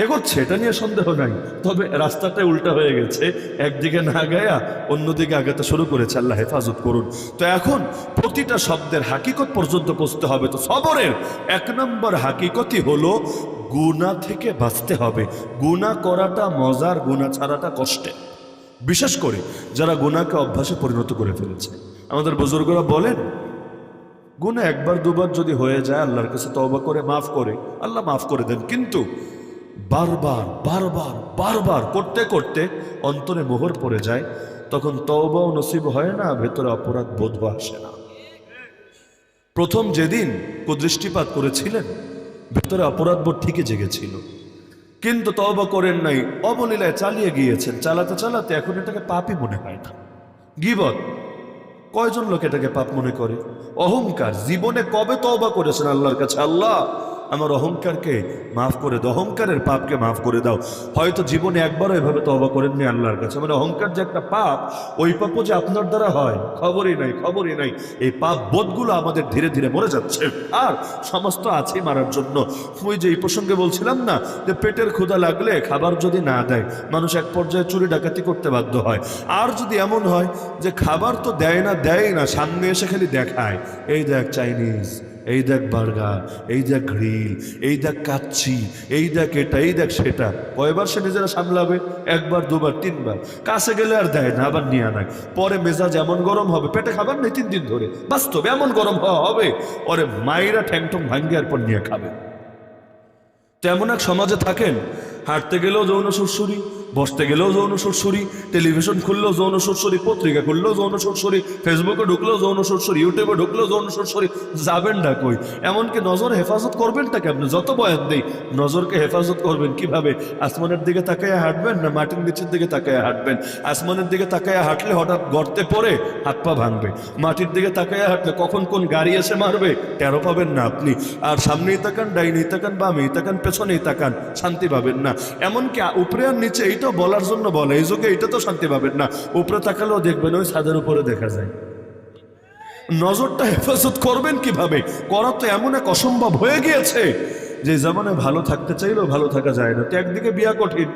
Speaker 1: এগোচ্ছে, এটা নিয়ে সন্দেহ নাই। তবে রাস্তাটা উল্টা হয়ে গেছে, একদিকে না গায়া অন্যদিকে আগাতে শুরু করেছে। আল্লাহ হেফাজত করুন। তো এখন প্রতিটা শব্দের হাকিকত পর্যন্ত পৌঁছতে হবে। তো সবরের এক নম্বর হাকিকতই হলো গুনাহ থেকে বাঁচতে হবে। গুনাহ করাটা মজার, গুনাহ ছাড়াটা কষ্টের, বিশেষ করে যারা গুনাহকে অভ্যাসে পরিণত করে ফেলেছে। আমাদের বুজুর্গরা বলেন গুনাহ একবার দুবার যদি হয়ে যায় আল্লাহর কাছে তওবা করে মাফ করে, আল্লাহ মাফ করে দেন, কিন্তু বারবার বারবার বারবার করতে করতে অন্তরে মোহর পড়ে যায়, তখন তওবাও নসিব হয় না, ভেতরে অপরাধ বোধ আসে না। প্রথম যেদিন কুদৃষ্টিপাত করেছিলেন ভেতরে অপরাধ বোধ ঠিকই জেগেছিল, কিন্তু তওবা করেন নাই, অবলীলায় চালিয়ে গিয়েছেন, চালাতে চালাতে এখন এটাকে পাপই মনে হয় না। গীবত কয়জন লোক এটাকে পাপ মনে করে? অহংকার, জীবনে কবে তওবা করেছেন আল্লাহর কাছে, আল্লাহ আমার অহংকারকে মাফ করে দাও, অহংকারের পাপকে মাফ করে দাও। হয়তো জীবনে একবারও এভাবে তওবা করেননি আল্লাহর কাছে। মানে অহংকার যে একটা পাপ, ওই পাপও যে আপনার দ্বারা হয় খবরই নাই, খবরই নাই। এই পাপ বোধগুলো আমাদের ধীরে ধীরে মরে যাচ্ছে, আর সমস্ত আছেই মারার জন্য। ওই যে এই প্রসঙ্গে বলছিলাম না যে পেটের ক্ষুধা লাগলে খাবার যদি না দেয় মানুষ এক পর্যায়ে চুরি ডাকাতি করতে বাধ্য হয়। আর যদি এমন হয় যে খাবার তো দেয় না, সামনে এসে খালি দেখায়, এই দেখ চাইনিজ, এই দেখ বার্গার, এই দেখ গ্রিল, এই দেখ কাচ্চি, এই দেখ এটা, এই দেখ সেটা, কয়বার সে নিজেরা সামলাবে? একবার দুবার তিনবার, কাছে গেলে আর দেয় না, আবার নিয়ে আনায়। পরে মেজাজ এমন গরম হবে, পেটে খাবার নেই 3 দিন ধরে, বাস্তবে এমন গরম হওয়া হবে, ওরে মায়েরা ঠ্যাংঠং ভাঙ্গিয়ার পর নিয়ে খাবে। তেমন এক সমাজে থাকেন, হাঁটতে গেলেও যৌন সুরসুরি, বসতে গেলেও যৌন সুরসুরি, টেলিভিশন খুললেও যৌন সুরসুরি, পত্রিকা খুললেও যৌন সুরসুরি, ফেসবুকে ঢুকলেও যৌন সুরসুরি, ইউটিউবে ঢুকলেও যৌন সুরসুরি। যাবেন না কই? এমনকি নজর হেফাজত করবেনটা কেমন? যত বয়ান দেই নজরকে হেফাজত করবেন কিভাবে? আসমানের দিকে তাকাইয়া হাঁটবেন না মাটির নিচের দিকে তাকাইয়া হাঁটবেন? আসমানের দিকে তাকাইয়া হাঁটলে হঠাৎ গর্তে পড়ে হাত পা ভাঙবে, মাটির দিকে তাকাইয়া হাঁটলে কখন কোন গাড়ি এসে মারবে টেরো পাবেন না আপনি। আর সামনেই তাকান, ডাইনেই তাকান, বামেই তাকান, পেছনেই তাকান, শান্তি পাবেন না। এমনকি উপরে আর নিচে এইটাও বলার জন্য বলে, এই যুগে এইটা তো শান্তি পাবেন না। উপরে তাকালেও দেখবেন ওই ছাদের উপরে দেখা যায়। নজরটা হেফাজত করবেন কিভাবে? করা তো এমন এক অসম্ভব হয়ে গিয়েছে যে জামানে ভালো থাকতে চাইলেও ভালো থাকা যায় না। তো একদিকে বিয়া কঠিন,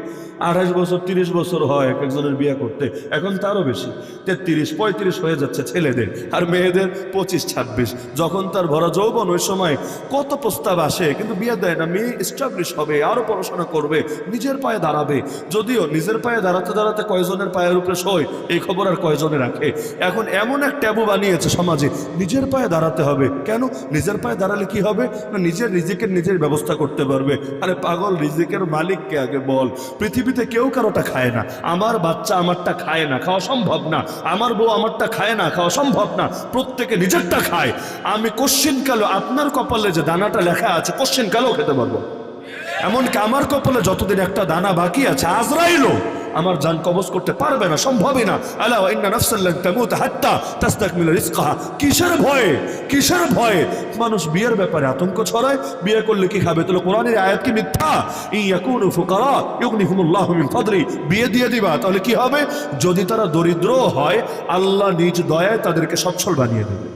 Speaker 1: 28 বছর 30 বছর হয় এক একজনের বিয়া করতে, এখন তারও বেশি, 33 35 হয়ে যাচ্ছে ছেলেদের, আর মেয়েদের 25 26। যখন তার ভরা যৌবন, ওই সময় কত প্রস্তাব আসে, কিন্তু বিয়ে দেয় না। মেয়ে এস্টাবলিশ হবে, আরো পড়াশোনা করবে, নিজের পায়ে দাঁড়াবে। যদিও নিজের পায়ে দাঁড়াতে দাঁড়াতে কয়জনের পায়ের উপরে শোয় এই খবর আর কয়জনে রাখে। এখন এমন এক ট্যাবু বানিয়েছে সমাজে, নিজের পায়ে দাঁড়াতে হবে। কেন? নিজের পায়ে দাঁড়ালে কি হবে না, নিজের রিজিকের নিজের ব্যবস্থা করতে পারবে। আরে পাগল, রিজিকের মালিককে আগে বল। পৃথিবীতে কেউ কারোটা খায় না। আমার বাচ্চা আমারটা খায় না, খাওয়া সম্ভব না। আমার বউ আমারটা খায় না, খাওয়া সম্ভব না। প্রত্যেকে নিজেরটা খায়। আমি কোশ্চিন কালো আপনার কপালে যে দানাটা লেখা আছে কোশ্চিন কালো খেতে পারবো। এমনকি আমার কপালে যতদিন একটা দানা বাকি আছে, আজরাইলও আমার জান কবজ করতে পারবে না, সম্ভবই না। আলা ওয়া ইন্না নাফসান লান তামুত হাত্তা তাস্তাকমিল রিজকাহা। কিসের ভয়ে, কিসের ভয়ে মানুষ বিয়ের ব্যাপারে আতঙ্ক ছড়ায়? বিয়ে করলে কি খাবে? তাহলে কোরআনের আয়াত কি মিথ্যা? ইয়াকুনু ফুকারা ইউগনিহুমুল্লাহু মিন ফাদলি। বিয়ে দিয়ে দিবা, তাহলে কি হবে? যদি তারা দরিদ্র হয় আল্লাহ নিজ দয়ায় তাদেরকে সচ্ছল বানিয়ে দেবে।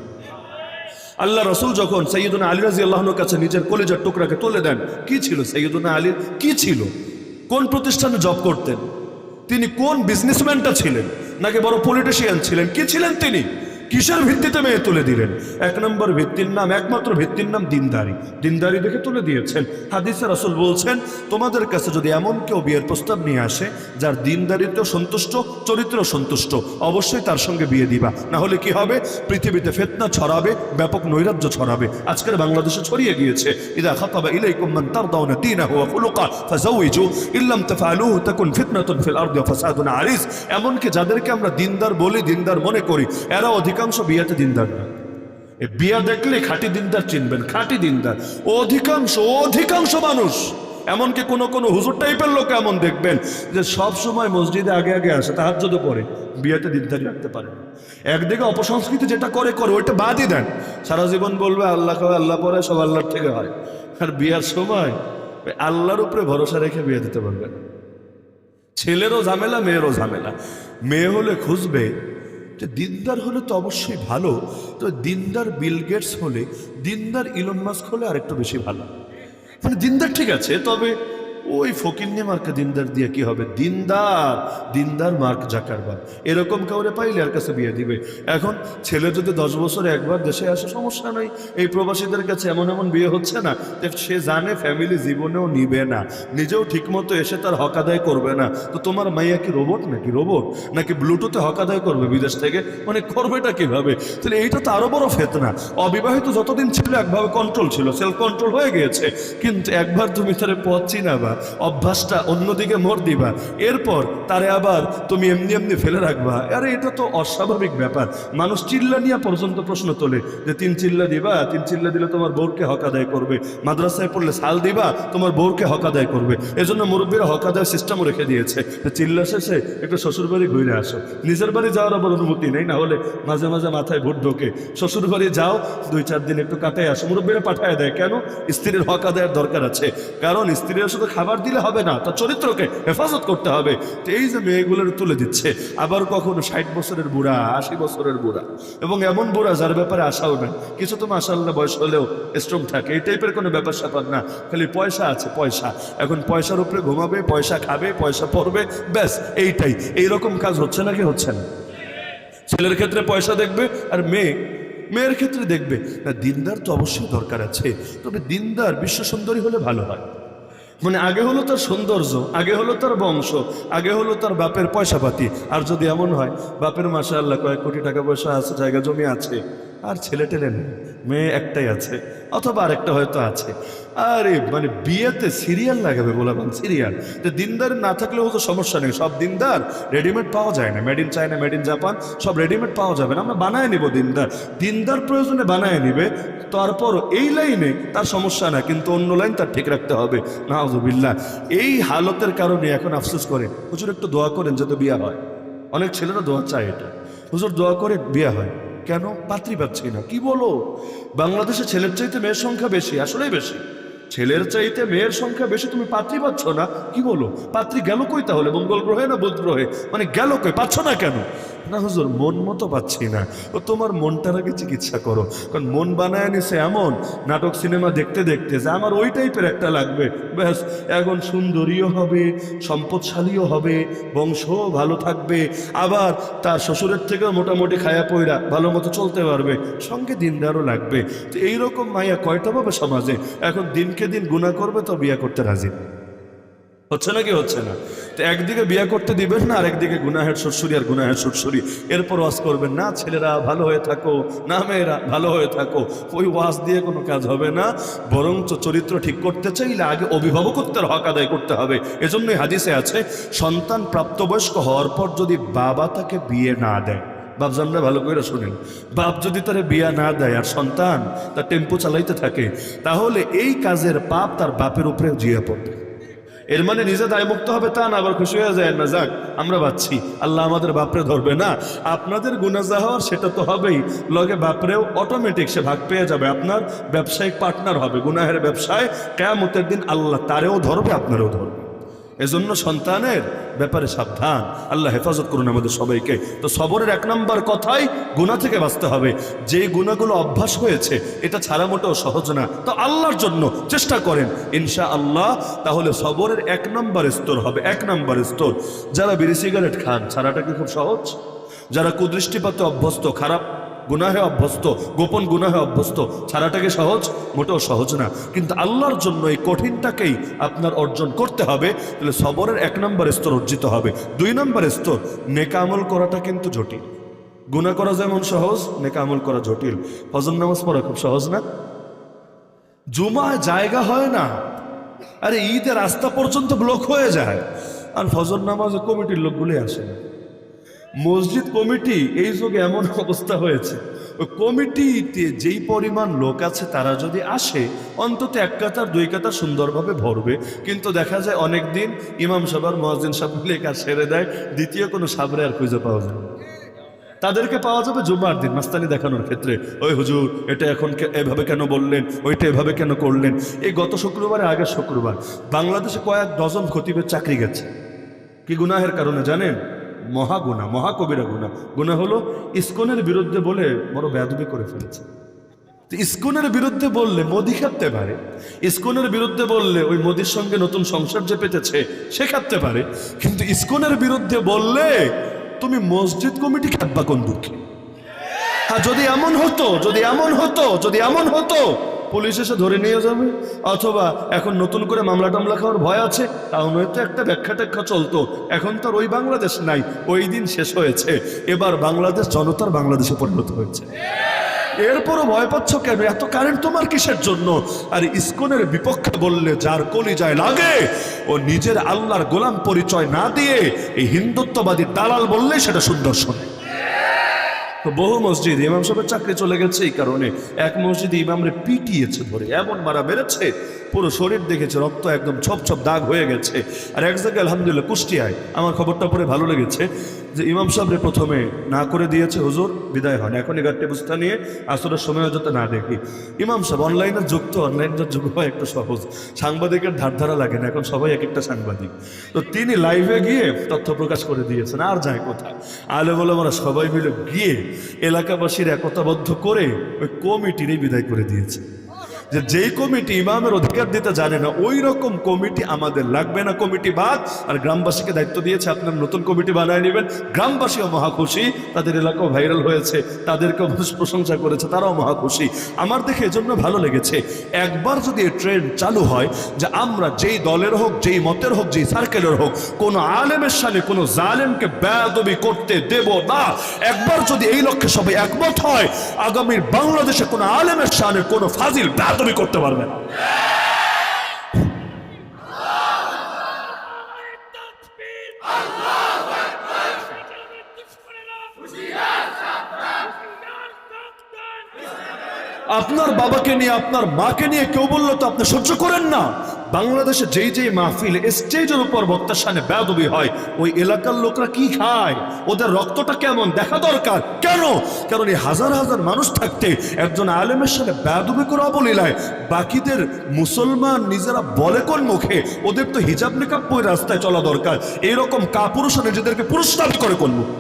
Speaker 1: আল্লাহ রসুল যখন সৈয়দুনা আলী রাদিয়াল্লাহু আনহুর কাছে নিজের কলিজার টুকরাকে তুলে দেন, কি ছিল সৈয়দুনা আলীর? কি ছিল? কোন প্রতিষ্ঠানে জব করতেন তিনি? কোন বিজনেসম্যানটা ছিলেন? নাকি বড় পলিটিশিয়ান ছিলেন? কি ছিলেন তিনি? কিসের ভিত্তিতে মেয়ে তুলে দিলেন? এক নম্বর ভিত্তির নাম, একমাত্র ভিত্তির নাম দিনদারি। দিনদারি দেখে তুলে দিয়েছেন। হাদিসে রাসূল বলছেন, তোমাদের কাছে যদি এমন কেউ বিয়ের প্রস্তাব নিয়ে আসে যার দিনদারিত্ব সন্তুষ্ট, চরিত্র সন্তুষ্ট, অবশ্যই তার সঙ্গে বিয়ে দিবা। না হলে কি হবে? পৃথিবীতে ফিতনা ছড়াবে, ব্যাপক নৈরাজ্য ছড়াবে। আজকের বাংলাদেশে ছড়িয়ে গিয়েছে, ইযা খাতাবা ইলাইকুম মান তারদাউনা দীনাহু ওয়া খুলুকা ফাযাওয়িজু ইল্লাম তাফআলুহু তাকুন ফিতনাতুন ফিল আরদি ওয়া ফাসাদুন আরিজ। এমনকি যাদেরকে আমরা দিনদার বলি, দিনদার মনে করি, এরা অধিকাংশ বিয়েতে দিনদার না। বিয়া দেখলে খাঁটি দিনদার চিনবেন, খাঁটি দিনদার অধিকাংশ মানুষ। এমনকি কোনো হুজুর টাইপের লোক এমন দেখবেন যে সব সময় মসজিদে আগে আগে আসে, তাহাজ্জুদও পড়ে, বিয়েতে দিনদারি রাখতে পারে না। একদিকে অপসংস্কৃতি যেটা করে ওইটা বাদই দেন, সারা জীবন বলবে আল্লাহ খাওয়া, আল্লাহ পরে, সব আল্লাহর থেকে হয়। আর বিয়ার সময় আল্লাহর উপরে ভরসা রেখে বিয়ে দিতে পারবেন। ছেলেরও ঝামেলা, মেয়েরও ঝামেলা। মেয়ে হলে খুঁজবে যে দিনদার হলে তো অবশ্যই ভালো, তো দিনদার বিল গেটস হলে, দিনদার ইলন মাস্ক হলে আরেকটু বেশি ভালো। মানে দিনদার ঠিক আছে, তবে ওই ফকিন্নি মার্কা দিনদার দিয়ে কি হবে? দিনদার মার্ক জাকারবার্গ এরকম কাউরে পাইলে আর কাছে বিয়ে দিবে। এখন ছেলে যদি 10 বছরে একবার দেশে আসে সমস্যা নাই। এই প্রবাসীদের কাছে এমন বিয়ে হচ্ছে না যে সে জানে ফ্যামিলি জীবনেও নিবে না, নিজেও ঠিকমতো এসে তার হক আদায় করবে না। তো তোমার মাইয়া কি রোবট নাকি ব্লুটুথে হক আদায় করবে বিদেশ থেকে? মানে করবেটা কিভাবে? তাহলে এইটা তো আরো বড় ফেতনা। অবিবাহিত যতদিন ছিল একভাবে কন্ট্রোল ছিল, সেলফ কন্ট্রোল হয়ে গিয়েছে, কিন্তু একবার তুমি তারে পথ চিনাবা, অভ্যাসটা অন্যদিকে মোড় দিবা, এরপর তারে আবার তুমি এমনি ফেলে রাখবা। আরে এটা তো অস্বাভাবিক ব্যাপার। মানুষ চিল্লা নিয়ে পর্যন্ত প্রশ্ন তোলে যে 3 চিল্লা দিবা, 3 চিল্লা দিলে তোমার বউকে হক আদায় করবে। মাদ্রাসায় পড়লে সাল দিবা, তোমার বউকে হক আদায় করবে। এজন্য মুরব্বীরা হক আদায় সিস্টেমও রেখে দিয়েছে যে চিল্লা শেষে একটু শ্বশুর বাড়ি ঘুরে আসো। নিজের বাড়ি যাওয়ার আবার অনুমতি নেই, না হলে মাঝে মাঝে মাথায় ভোট ঢোকে। শ্বশুর বাড়ি যাও, 2-4 দিন একটু কাটায় আসো। মুরব্বীরা পাঠায় দেয়, কেন? স্ত্রীর হক আদায়ের দরকার আছে। কারণ স্ত্রীরা শুধু খাবার দিলে হবে না, তার চরিত্রকে হেফাজত করতে হবে। তো এই যে মেয়েগুলোর তুলে দিচ্ছে, আবার কখনো 60 বছরের বুড়া, 80 বছরের বুড়া, এবং এমন বুড়া যার ব্যাপারে আশাও নেই। কিছু তো মাশাআল্লাহ বয়স হলেও স্ট্রং থাকে, এই টাইপের কোনো ব্যাপার স্যাপার না, খালি পয়সা আছে, পয়সা। এখন পয়সার উপরে ঘুমাবে, পয়সা খাবে, পয়সা পড়বে, ব্যাস এইটাই। এইরকম কাজ হচ্ছে নাকি হচ্ছে না? ছেলের ক্ষেত্রে পয়সা দেখবে, আর মেয়ের ক্ষেত্রে দেখবে না। দিনদার তো অবশ্যই দরকার আছে, তবে দিনদার বিশ্ব সুন্দরী হলে ভালো হয়। মানে আগে হলো তার সৌন্দর্য, আগে হলো তার বংশ, আগে হলো তার বাপের পয়সা পাতি। আর যদি এমন হয় বাপের মাশাআল্লাহ কয়েক কোটি টাকা পয়সা আছে, জায়গা জমি আছে, আর ছেলে টেলে নেই, মেয়ে একটাই আছে, অথবা আরেকটা হয়তো আছে, আরে মানে বিয়েতে সিরিয়াল লাগাবে, বললাম সিরিয়াল। তো দিনদার না থাকলেও তো সমস্যা নেই, সব দিনদার রেডিমেড পাওয়া যায় না, made in China, made in Japan, সব রেডিমেড পাওয়া যাবে না, আমরা বানায় নিব। দিনদার প্রয়োজনে বানায় নিবে, তারপর এই লাইনে তার সমস্যা না, কিন্তু অন্য লাইন তার ঠিক রাখতে হবে। নাউযুবিল্লাহ। এই হালতের কারণে এখন আফসোস করে, হুজুর একটু দোয়া করেন যাতে বিয়ে হয়। অনেক ছেলেরা দোয়া চায়, এটা হুজুর দোয়া করে বিয়ে হয়। কেন? পাত্রী পাচ্ছি না। কি বলো? বাংলাদেশে ছেলের চাইতে মেয়ের সংখ্যা বেশি, আসলেই বেশি। ছেলের চাইতে মেয়ের সংখ্যা বেশি, তুমি পাত্রী পাচ্ছ না? কি বলো? পাত্রী গেল কই তাহলে? মঙ্গল গ্রহে না বুধ গ্রহে? মানে গেল কই? পাচ্ছ না কেন? না হুজুর মন মতো পাচ্ছি না। ও তোমার মনটার আগে চিকিৎসা করো, কারণ মন বানায় নিছে এমন নাটক সিনেমা দেখতে দেখতে যে আমার ওই টাইপের একটা লাগবে, ব্যাস। এখন সুন্দরীও হবে, সম্পদশালীও হবে, বংশও ভালো থাকবে, আবার তার শ্বশুরের থেকেও মোটামুটি খায়া পয়রা ভালো মতো চলতে পারবে, সঙ্গে দিনদারও লাগবে। তো এইরকম মাইয়া কয়টা পাবে সমাজে? এখন দিনকে দিন গুনাহ করবে তো বিয়ে করতে রাজি হচ্ছে নাকি হচ্ছে না? তো একদিকে বিয়ে করতে দিবেন না, আর একদিকে গুনাহের শ্বশুরি আর গুনাহের শ্বশুরি। এরপর ওয়াজ করবেন না ছেলেরা ভালো হয়ে থাকো, না মেয়েরা ভালো হয়ে থাকো। ওই ওয়াজ দিয়ে কোনো কাজ হবে না, বরঞ্চ চরিত্র ঠিক করতে চাইলে আগে অভিভাবকত্বের হক আদায় করতে হবে। এজন্যই হাদিসে আছে, সন্তান প্রাপ্তবয়স্ক হওয়ার পর যদি বাবা তাকে বিয়ে না দেয়, বাপজানরা ভালো করে শুনেন, বাপ যদি তার বিয়া না দেয় আর সন্তান তার টেম্পো চালাইতে থাকে, তাহলে এই কাজের পাপ তার বাপের উপরে জিয়া পড়বে। এর মানে নিজে দায়মুক্ত হবে তা না, আবার খুশি হয়ে যায় না, যাক আমরা বাচ্ছি, আল্লাহ আমাদের বাপরে ধরবে না। আপনাদের গুনাহ যা হওয়ার সেটা তো হবেই, লগে বাপরেও অটোমেটিক সে ভাগ পেয়ে যাবে, আপনার ব্যবসায়িক পার্টনার হবে গুনাহের ব্যবসায়। কিয়ামতের দিন আল্লাহ তারেও ধরবে, আপনারেও ধরবে। এজন্য সন্তানের ব্যাপারে সাবধান। আল্লাহ হেফাজত করুন আমাদের সবাইকে। তো সবরের 1 নম্বর কথাই গুনাহ থেকে বাঁচতে হবে। যে গুনাহগুলো অভ্যাস হয়েছে এটা ছাড়া মোটেও সহজ না, তো আল্লাহর জন্য চেষ্টা করেন ইনশাআল্লাহ, তাহলে সবরের 1 নম্বর স্তর হবে। 1 নম্বর স্তর, যারা বিড়ি সিগারেট খান ছাড়াটা কি খুব সহজ? যারা কুদৃষ্টিপাতে অভ্যস্ত, খারাপ গুনাহে অভ্যস্ত, গোপন গুনাহে অভ্যস্ত, ছাড়াটাকে সহজ? মোটেও সহজ না। কিন্তু আল্লাহর জন্য এই কঠিনটাকেই আপনার অর্জন করতে হবে, তাহলে সবরের 1 নম্বর স্তর অর্জিত হবে। 2 নম্বর স্তর, নেক আমল করাটা কিন্তু জটিল। গুনাহ করা যেমন সহজ, নেক আমল করা জটিল। ফজর নামাজ পড়া খুব সহজ না? জুমায় জায়গা হয় না, আরে ঈদের রাস্তা পর্যন্ত ব্লক হয়ে যায়, আর ফজর নামাজে কমিটির লোকগুলি আসে না। মসজিদ কমিটি এই যুগে এমন অবস্থা হয়েছে, ওই কমিটিতে যেই পরিমাণ লোক আছে তারা যদি আসে অন্তত 1 কাতার 2 কাতার সুন্দরভাবে ভরবে, কিন্তু দেখা যায় অনেক দিন ইমাম সাহেব আর মুয়াজ্জিন সাহেব মিলে কাজ সেরে দেয়, দ্বিতীয় কোনো সাবরে আর খুঁজে পাওয়া যায় না। তাদেরকে পাওয়া যাবে জুমার দিন মাস্তানি দেখানোর ক্ষেত্রে, ওই হুজুর এটা এখন এভাবে কেন বললেন, ওইটা এভাবে কেন করলেন। এই গত শুক্রবারে আগের শুক্রবার বাংলাদেশে কয়েক ডজন খতিবের চাকরি গেছে। কি গুনাহের কারণে জানেন? মহাগুনা, মহাকবিরা গুনাহ। গুনাহ হলো ইসকনের বিরুদ্ধে বলে বড় বেয়াদবি করে ফেলেছে। ইসকনের বিরুদ্ধে বললে মোদি খাটতে পারে, ইসকনের বিরুদ্ধে বললে ওই মোদির সঙ্গে নতুন সংসার যে পেতেছে সে খাটতে পারে, কিন্তু ইসকনের বিরুদ্ধে বললে তুমি মসজিদ কমিটি খাটবা কোন দুঃখে? হ্যাঁ, যদি এমন হতো, যদি এমন হতো, যদি এমন হতো পুলিশ এসে ধরে নিয়ে যাবে, অথবা এখন নতুন করে মামলা টামলা খাওয়ার ভয় আছে, তাও নয়তো একটা ব্যাখ্যা ট্যাখ্যা চলতো। এখন তো ওই বাংলাদেশ নাই, ওই দিন শেষ হয়েছে। এবার বাংলাদেশ জনতার বাংলাদেশে পরিণত হয়েছে। এরপরও ভয় পাচ্ছ কেন? এত কারেন্ট তোমার কিসের জন্য? আর ইসকনের বিপক্ষে বললে যার কলিজায় লাগে, ও নিজের আল্লাহর গোলাম পরিচয় না দিয়ে এই হিন্দুত্ববাদী দালাল বললেই সেটা সুন্দর শোনে। তো বহু মসজিদ ইমাম সাহেবের চাকরি চলে গেছে এই কারণে। এক মসজিদে ইমামরে পিটিয়েছে ধরে, এমন মারা বেড়েছে পুরো শরীর দেখেছে রক্ত একদম ছপ ছপ দাগ হয়ে গেছে। আর এক জায়গায় আলহামদুলিল্লাহ কুষ্টিয়ায় আমার খবরটা পড়ে ভালো লেগেছে যে ইমাম সাহেবরে প্রথমে না করে দিয়েছে, হুজুর বিদায় হন, এখন 11টে বুঝতে নিয়ে আসরের সময় যাতে না দেখি। ইমাম সাহেব অনলাইনের যুগ, তো অনলাইনের যুগ হয় একটু সহজ, সাংবাদিকের ধারধারা লাগে না, এখন সবাই এক একটা সাংবাদিক। তো তিনি লাইভে গিয়ে তথ্য প্রকাশ করে দিয়েছেন, আর যায় কোথায়, আলেম ওলামারা সবাই মিলে গিয়ে এলাকাবাসীর একতাবদ্ধ করে ওই কমিটিরই বিদায় করে দিয়েছে। যে যেই কমিটি ইমামের অধিকার দিতে জানে না, ওই রকম কমিটি আমাদের লাগবে না, কমিটি বাদ। আর গ্রামবাসীকে দায়িত্ব দিয়েছে আপনার নতুন কমিটি বানায় নেবেন। গ্রামবাসীও মহা খুশি, তাদের এলাকাও ভাইরাল হয়েছে, তাদেরকেও মানুষ প্রশংসা করেছে, তারাও মহা খুশি। আমার দেখে এজন্য ভালো লেগেছে, একবার যদি এই ট্রেন্ড চালু হয় যে আমরা যেই দলের হোক, যেই মতের হোক, যেই সার্কেলের হোক, কোনো আলেমের সামনে কোনো জালেমকে বেয়াদবি করতে দেব না, একবার যদি এই লক্ষ্যে সবাই একমত হয়, আগামীর বাংলাদেশে কোনো আলেমের সামনে কোনো ফাজিল বেয়াদবি করতে পারবে না। আপনার বাবাকে নিয়ে, আপনার মাকে নিয়ে কেউ বললো তো আপনি সহ্য করেন না? বাংলাদেশে যেই যেই মাহফিল স্টেজের উপর বক্তার সামনে বেয়াদবি হয়, ওই এলাকার লোকরা কি খায়, ওদের রক্তটা কেমন দেখা দরকার। কেন? কারণ এই হাজার হাজার মানুষ থাকতে একজন আলেমের সাথে বেয়াদবি করা অবলীলায় বাকিদের মুসলমান নিজেরা বলে কোন মুখে? ওদের তো হিজাব নিকাব পরে রাস্তায় চলা দরকার, এইরকম কাপুরুষরা নিজেদেরকে পুরুষ দাবি করে কোন মুখ?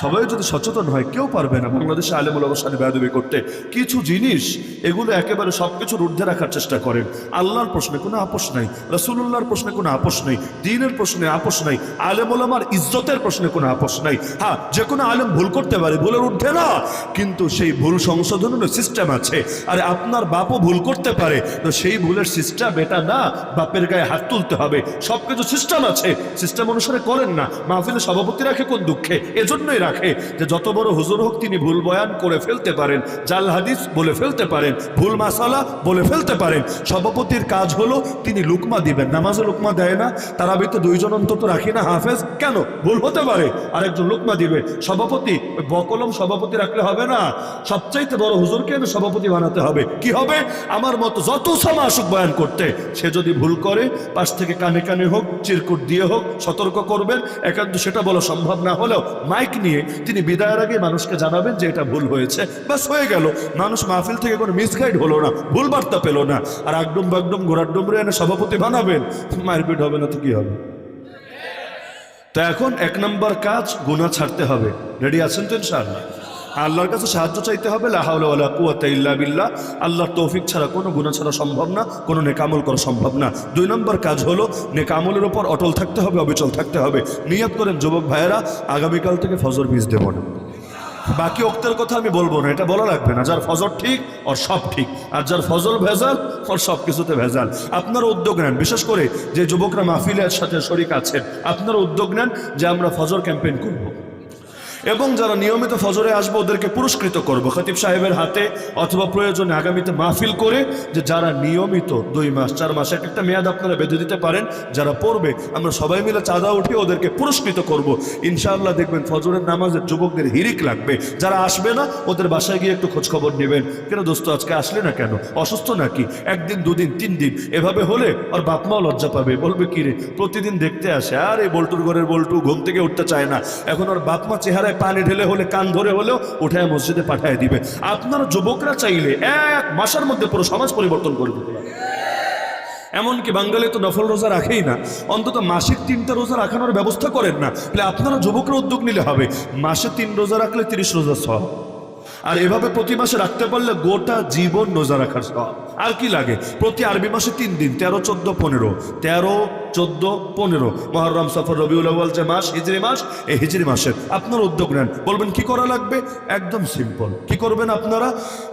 Speaker 1: সবাই যদি সচেতন হয়, কেউ পারবে না বাংলাদেশে আলেম ওলামার সাথে বেয়াদবি করতে। কিছু জিনিস এগুলো একেবারে সবকিছুর ঊর্ধ্বে রাখার চেষ্টা করেন। আল্লাহর প্রশ্নে কোনো আপোষ নাই, রাসূলুল্লাহর প্রশ্নে কোনো আপোষ নাই, দ্বীনের প্রশ্নে আপোষ নাই, আলেম ওলামার ইজ্জতের প্রশ্নে কোনো আপোষ নাই। হ্যাঁ, যে কোনো আলেম ভুল করতে পারে, ভুলের ঊর্ধ্বে না, কিন্তু সেই ভুল সংশোধনের সিস্টেম আছে। আরে আপনার বাপও ভুল করতে পারে, তো সেই ভুলের সিস্টেম এটা না বাপের গায়ে হাত তুলতে হবে। সবকিছু সিস্টেম আছে, সিস্টেম অনুসারে করেন না। মাহফিলে সভাপতি রাখে কোন দুঃখে? এজন্যই রাখে যে যত বড় হুজুর হোক তিনি ভুল বয়ান করে ফেলতে পারেন, জাল হাদিস বলে ফেলতে পারেন, ভুল মাসালা বলে ফেলতে পারেন। সভাপতির কাজ হলো তিনি লুকমা দিবেন। নামাজে লুকমা দেয় না, তারাবিতে 2 জন অন্তত রাখি না হাফেজ, কেন? ভুল হতে পারে, আরেকজন লুকমা দিবে। সভাপতি ওই বকলম সভাপতি রাখলে হবে না, সবচাইতে বড় হুজুরকে সভাপতি বানাতে হবে। কি হবে? আমার মতো যত সমা আসুক বয়ান করতে, সে যদি ভুল করে পাশ থেকে কানে কানে হোক, চিরকুট দিয়ে হোক সতর্ক করবেন। একান্ত সেটা বলা সম্ভব না হলেও মাইক নিয়ে নিয়ে তিনি বিদায়ের আগে মানুষকে জানাবেন যে এটা ভুল হয়েছে, বাস হয়ে গেল। মানুষ মাহফিল থেকে কোনো মিসগাইড হলো না, ভুল বার্তা পেল না। আর একদম বাগডম ঘোড়ার ডুমরে এনে সভাপতি বানাবেন, মারপিট হবে না তো কি হবে? তো এখন 1 নম্বর কাজ, গুনাহ ছাড়তে হবে। রেডি আছেন তো ইনশাআল্লাহ? আল্লাহর কাছে সাহায্য চাইতে হবে, লা হাওলা ওয়ালা কুওয়াতা ইল্লা বিল্লাহ। আল্লাহর তৌফিক ছাড়া কোনো গুনাহ ছাড়া সম্ভব না, কোনো নেক আমল করা সম্ভব না। 2 নম্বর কাজ হলো নেক আমলের উপর অটল থাকতে হবে, অবিচল থাকতে হবে। নিয়ত করেন যুবক ভাইয়েরা, আগামীকাল থেকে ফজর মিস দেব না। বাকি ওক্তের কথা আমি বলবো না, এটা বলা লাগবে না। যার ফজর ঠিক ওর সব ঠিক, আর যার ফজর ভেজাল ওর সব কিছুতে ভেজাল। আপনারা উদ্যোগ নেন, বিশেষ করে যে যুবকরা মাহফিলের সাথে শরীক আছেন, আপনারা উদ্যোগ নেন যে আমরা ফজর ক্যাম্পেইন করব, এবং যারা নিয়মিত ফজরে আসবে ওদেরকে পুরস্কৃত করব খতিব সাহেবের হাতে, অথবা প্রয়োজনে আগামীতে মাহফিল করে, যে যারা নিয়মিত 2 মাস 4 মাস একটা মেয়াদ আপনারা বেঁধে দিতে পারেন, যারা পড়বে আমরা সবাই মিলে চাঁদা উঠিয়ে ওদেরকে পুরস্কৃত করব। ইনশাআল্লাহ দেখবেন ফজরের নামাজের যুবকদের হিরিক লাগবে। যারা আসবে না ওদের বাসায় গিয়ে একটু খোঁজখবর নেবেন, কেন দোস্ত আজকে আসলে না কেন, অসুস্থ নাকি, 1 দিন 2 দিন 3 দিন এভাবে হলে ওর বাপ মাও লজ্জা পাবে, বলবে কি রে প্রতিদিন দেখতে আসে, আর এই বল্টুর ঘরের বল্টু ঘুম থেকে উঠতে চায় না। এখন ওর বাপ মা চেহারায় পানি ঢেলে হলে কান ধরে হলেও উঠায় মসজিদে পাঠায় দিবে। আপনারা যুবকরা চাইলে 1 মাসের মধ্যে পুরো সমাজ পরিবর্তন করে দিতে পারে। এমনকি বাঙালি তো নফল রোজা রাখেই না, অন্তত মাসিক 3টা রোজা রাখানোর ব্যবস্থা করেন না। তাহলে আপনারা যুবকরা উদ্যোগ নিলে হবে, মাসে 3 রোজা রাখলে 30 রোজা সওয়াব। আর এভাবে প্রতি মাসে রাখতে পারলে গোটা জীবন রোজা রাখার সওয়াব। আর কি লাগে, প্রতি আরবি মাসে 3 দিন, 13, 14, 15, 13, 14, 15 মুহররম, সফর, রবিউল আউয়াল যে মাস, হিজরি মাস, এই হিজরি মাসের আপনারা উদ্যোগ নেন। বলবেন কি করা লাগবে, একদম সিম্পল। কি করবেন আপনারা,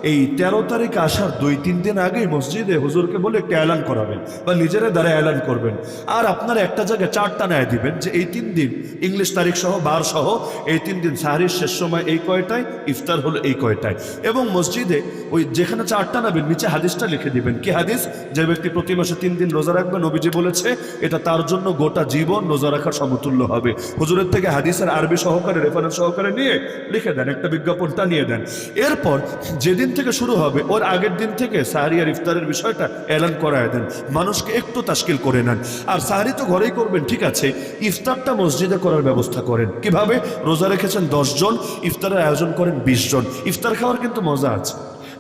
Speaker 1: এই 13 তারিখ আসার 2-3 দিন আগেই মসজিদে হুজুরকে বলে একটা এলান করাবেন, বা নিজেরা দ্বারা এলান করবেন। আর আপনারা একটা জায়গায় 4টা ন্যায় দিবেন যে এই 3 দিন ইংলিশ তারিখ সহ, বার সহ, এই 3 দিন সাহরির শেষ সময় এই কয়টায়, ইফতার হলো এই কয়টায়। এবং মসজিদে ওই যেখানে 4টা নাবেন নিচে হাদিসটা লিখে দিবেন। কি হাদিস, যে ব্যক্তি প্রতি মাসে 3 দিন রোজা রাখবে, নবীজি বলেছে এটা তার জন্য গোটা জীবন রোজা রাখার সমতুল্য হবে। হুজুরের থেকে হাদিসের আরবি সহকারে, রেফারেন্স সহকারে নিয়ে লিখে দেন, একটা বিজ্ঞাপনটা নিয়ে দেন। এরপর যেদিন থেকে শুরু হবে ওর আগের দিন থেকে সাহরি আর ইফতারের বিষয়টা এলান করায় দেন, মানুষকে একটু তাশকিল করে নেন। আর সাহরি তো ঘরেই করবেন, ঠিক আছে, ইফতারটা মসজিদে করার ব্যবস্থা করেন। কিভাবে, রোজা রেখেছেন 10 জন, ইফতারের আয়োজন করেন 20 জন। ইফতার খাওয়ার কিন্তু মজা আছে,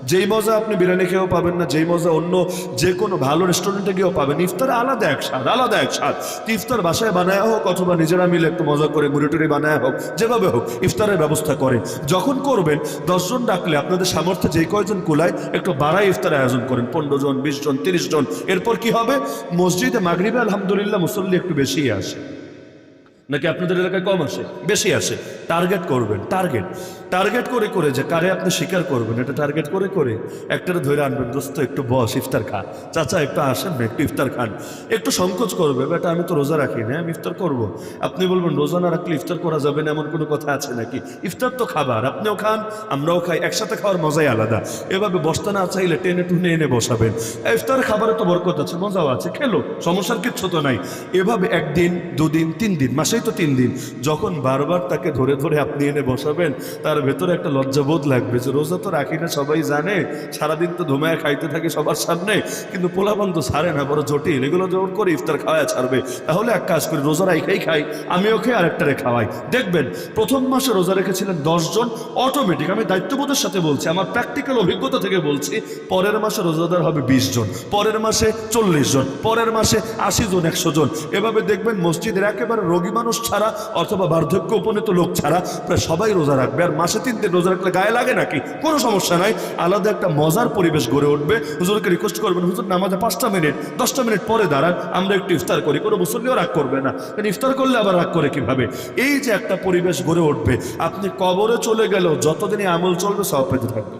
Speaker 1: যেই মজা আপনি বিরিয়ানি খেয়েও পাবেন না, যেই মজা অন্য যে কোনো ভালো রেস্টুরেন্টে গিয়েও পাবেন। ইফতারে আলাদা এক স্বাদ, আলাদা এক স্বাদ। ইফতার বাসায় বানায় হোক অথবা নিজেরা মিলে একটু মজা করে মুড়ি টুড়ি বানায় হোক, যেভাবে হোক ইফতারের ব্যবস্থা করেন। যখন করবেন 10 জন ডাকলে আপনাদের সামর্থ্যে যেই কয়জন কুলায় একটু বাড়াই ইফতার আয়োজন করেন, 15 জন, 20 জন, 30 জন। এরপর কি হবে, মসজিদে মাগরিবে আলহামদুলিল্লাহ মুসল্লি একটু বেশি আসে, নাকি আপনাদের এলাকায় কম আসে, বেশি আসে। টার্গেট করবেন, টার্গেট করে করে যে কারে আপনি স্বীকার করবেন, এটা টার্গেট করে করে একটারে ধরে আনবেন, দোস্ত একটু বস ইফতার খা, চাচা একটু আসেন না একটু ইফতার খান। একটু সংকোচ করবে, বেটা আমি তো রোজা রাখি না, আমি ইফতার করবো। আপনি বলবেন রোজা না রাখলে ইফতার করা যাবে না, এমন কোনো কথা আছে নাকি? ইফতার তো খাবার, আপনিও খান আমরাও খাই, একসাথে খাওয়ার মজাই আলাদা। এভাবে বসতে না চাইলে টেনে টুনে এনে বসাবেন। ইফতার খাবারে তো বরকত আছে, মজাও আছে, খেলো, সমস্যার কিচ্ছু তো নাই। এভাবে 1 দিন 2 দিন 3 দিন, মাসেই তো 3 দিন। যখন বারবার তাকে ধরে ধরে আপনি এনে বসাবেন, তার ভেতরে একটা লজ্জাবোধ লাগবে যে রোজা তো রাখি না, সবাই জানে, সারাদিন তো ধুমায় খাইতে থাকে সবার সামনে, কিন্তু পোলাপান তো ছাড়ে না, বড় জটিল, এগুলো জোর করে ইফতার খাওয়ায় ছাড়বে। তাহলে এক কাজ করি, রোজা রাখাই খাই, আমিও খেয়ে আরেকটারে খাওয়াই। দেখবেন প্রথম মাসে রোজা রেখেছিলেন 10 জন, অটোমেটিক, আমি দায়িত্ববোধের সাথে বলছি, আমার প্র্যাকটিক্যাল অভিজ্ঞতা থেকে বলছি, পরের মাসে রোজাদার হবে 20 জন, পরের মাসে 40 জন, পরের মাসে 80 জন, 100 জন। এভাবে দেখবেন মসজিদের একেবারে রোগী মানুষ ছাড়া অথবা বার্ধক্য উপনীত লোক ছাড়া প্রায় সবাই রোজা রাখবে। আর মাসে 3 দিন রোজা রাখলে গায়ে লাগে নাকি, কোনো সমস্যা নাই, আলাদা একটা মজার পরিবেশ গড়ে উঠবে। হুজুরকে রিকোয়েস্ট করবেন, হুজুর নামাজে 5টা মিনিট 10টা মিনিট পরে দাঁড়ান, আমরা একটু ইফতার করি, কোনো মুসল্লিও রাগ করবে না, কারণ ইফতার করলে আবার রাগ করে কিভাবে। এই যে একটা পরিবেশ গড়ে উঠবে, আপনি কবরে চলে গেলেও যতদিনই আমল চলবে সওয়াব পেতে থাকবে।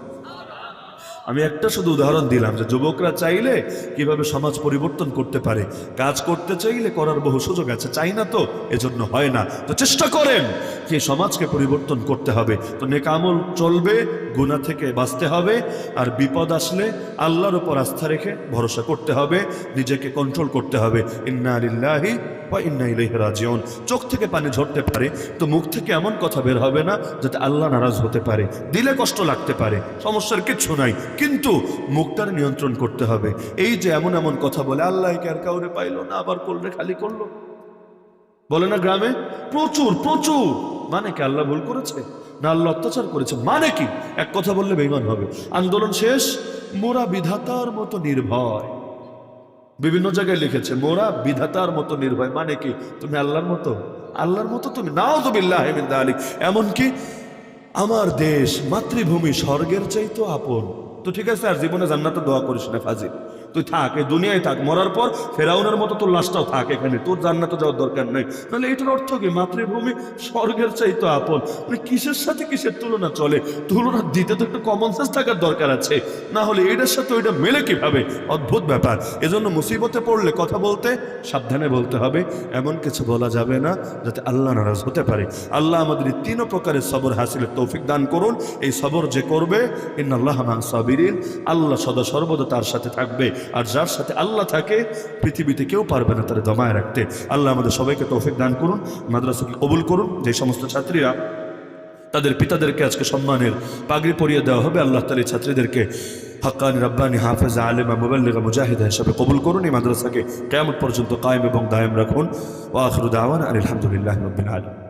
Speaker 1: আমি একটা শুধু উদাহরণ দিলাম যে যুবকরা চাইলে কিভাবে সমাজ পরিবর্তন করতে পারে। কাজ করতে চাইলে করার বহু সুযোগ আছে, চাই না তো এজন্য হয় না। তো চেষ্টা করেন যে সমাজকে পরিবর্তন করতে হবে। তো নেক আমল চলবে, গুনাহ থেকে বাঁচতে হবে, আর বিপদ আসলে আল্লাহর উপর আস্থা রেখে ভরসা করতে হবে, নিজেকে কন্ট্রোল করতে হবে। ইন্না লিল্লাহি ওয়া ইন্না ইলাইহি রাজিউন। চোখ থেকে পানি ঝরতে পারে, তো মুখ থেকে এমন কথা বের হবে না যাতে আল্লাহ নারাজ হতে পারে, দিলে কষ্ট লাগতে পারে, সমস্যার কিচ্ছু নাই, কিন্তু মুখটার নিয়ন্ত্রণ করতে হবে। এই যে এমন এমন কথা বলে, আল্লাহ কে আর কাউরে পাইলো না, আবার করলে খালি করলো, বলে না গ্রামে, প্রচুর প্রচুর মানে কি আল্লাহ ভুল করেছে, না আল্লাহ অত্যাচার করেছে, মানে কি? এক কথা বললে বেঈমান হবে। আন্দোলন শেষ, মোরা বিধাতার মতো নির্ভয়। বিভিন্ন জায়গায় লিখেছে মোরা বিধাতার মতো নির্ভয়, মানে কি? তুমি আল্লাহর মতো, আল্লাহর মতো তুমি, নাউযুবিল্লাহি মিন যালিক। এমনকি আমার দেশ মাতৃভূমি স্বর্গের চাইতো আপন। তো ঠিক আছে, আর জীবনে জান্নাতে দোয়া করিস না ফাজিল, তুই থাক এই দুনিয়ায় থাক, মরার পর ফেরাউনের মতো তোর লাশটাও থাক এখানে, তোর জান্নাতে যাওয়ার দরকার নেই। নাহলে এটার অর্থ কি? মাতৃভূমি স্বর্গের চাইতো আপন, মানে কিসের সাথে কিসের তুলনা চলে? তুলনা দিতে তো একটু কমন সেন্স থাকার দরকার আছে, না হলে এটার সাথে ওইটা মেলে কিভাবে? অদ্ভুত ব্যাপার। এজন্য মুসিবতে পড়লে কথা বলতে সাবধানে বলতে হবে, এমন কিছু বলা যাবে না যাতে আল্লাহ নারাজ হতে পারে। আল্লাহ আমাদের এই তিন প্রকারের সবর হাসিলের তৌফিক দান করুন। এই সবর যে করবে, ইন্নাল্লাহ মা'আস সাবিরিন, আল্লাহ সদা সর্বদা তার সাথে থাকবে। আর যার সাথে আল্লাহ থাকে পৃথিবীতে কেউ পারবে না তারা দমায় রাখতে। আল্লাহ আমাদের সবাইকে তৌফিক দান করুন, মাদ্রাসাকে কবুল করুন। যে সমস্ত ছাত্রীরা তাদের পিতাদেরকে আজকে সম্মানের পাগড়ি পরিয়ে দেওয়া হবে, আল্লাহ তাআলা এই ছাত্রীদেরকে হাক্কানি রাব্বানি হাফেজা আলেমা মুবাল্লিগা মুজাহিদা হিসেবে কবুল করুন। এই মাদ্রাসাকে কিয়ামত পর্যন্ত কায়েম এবং দায়েম রাখুন। ওয়া আখিরু দাওয়ানা আলহামদুলিল্লাহি রাব্বিল আলামিন।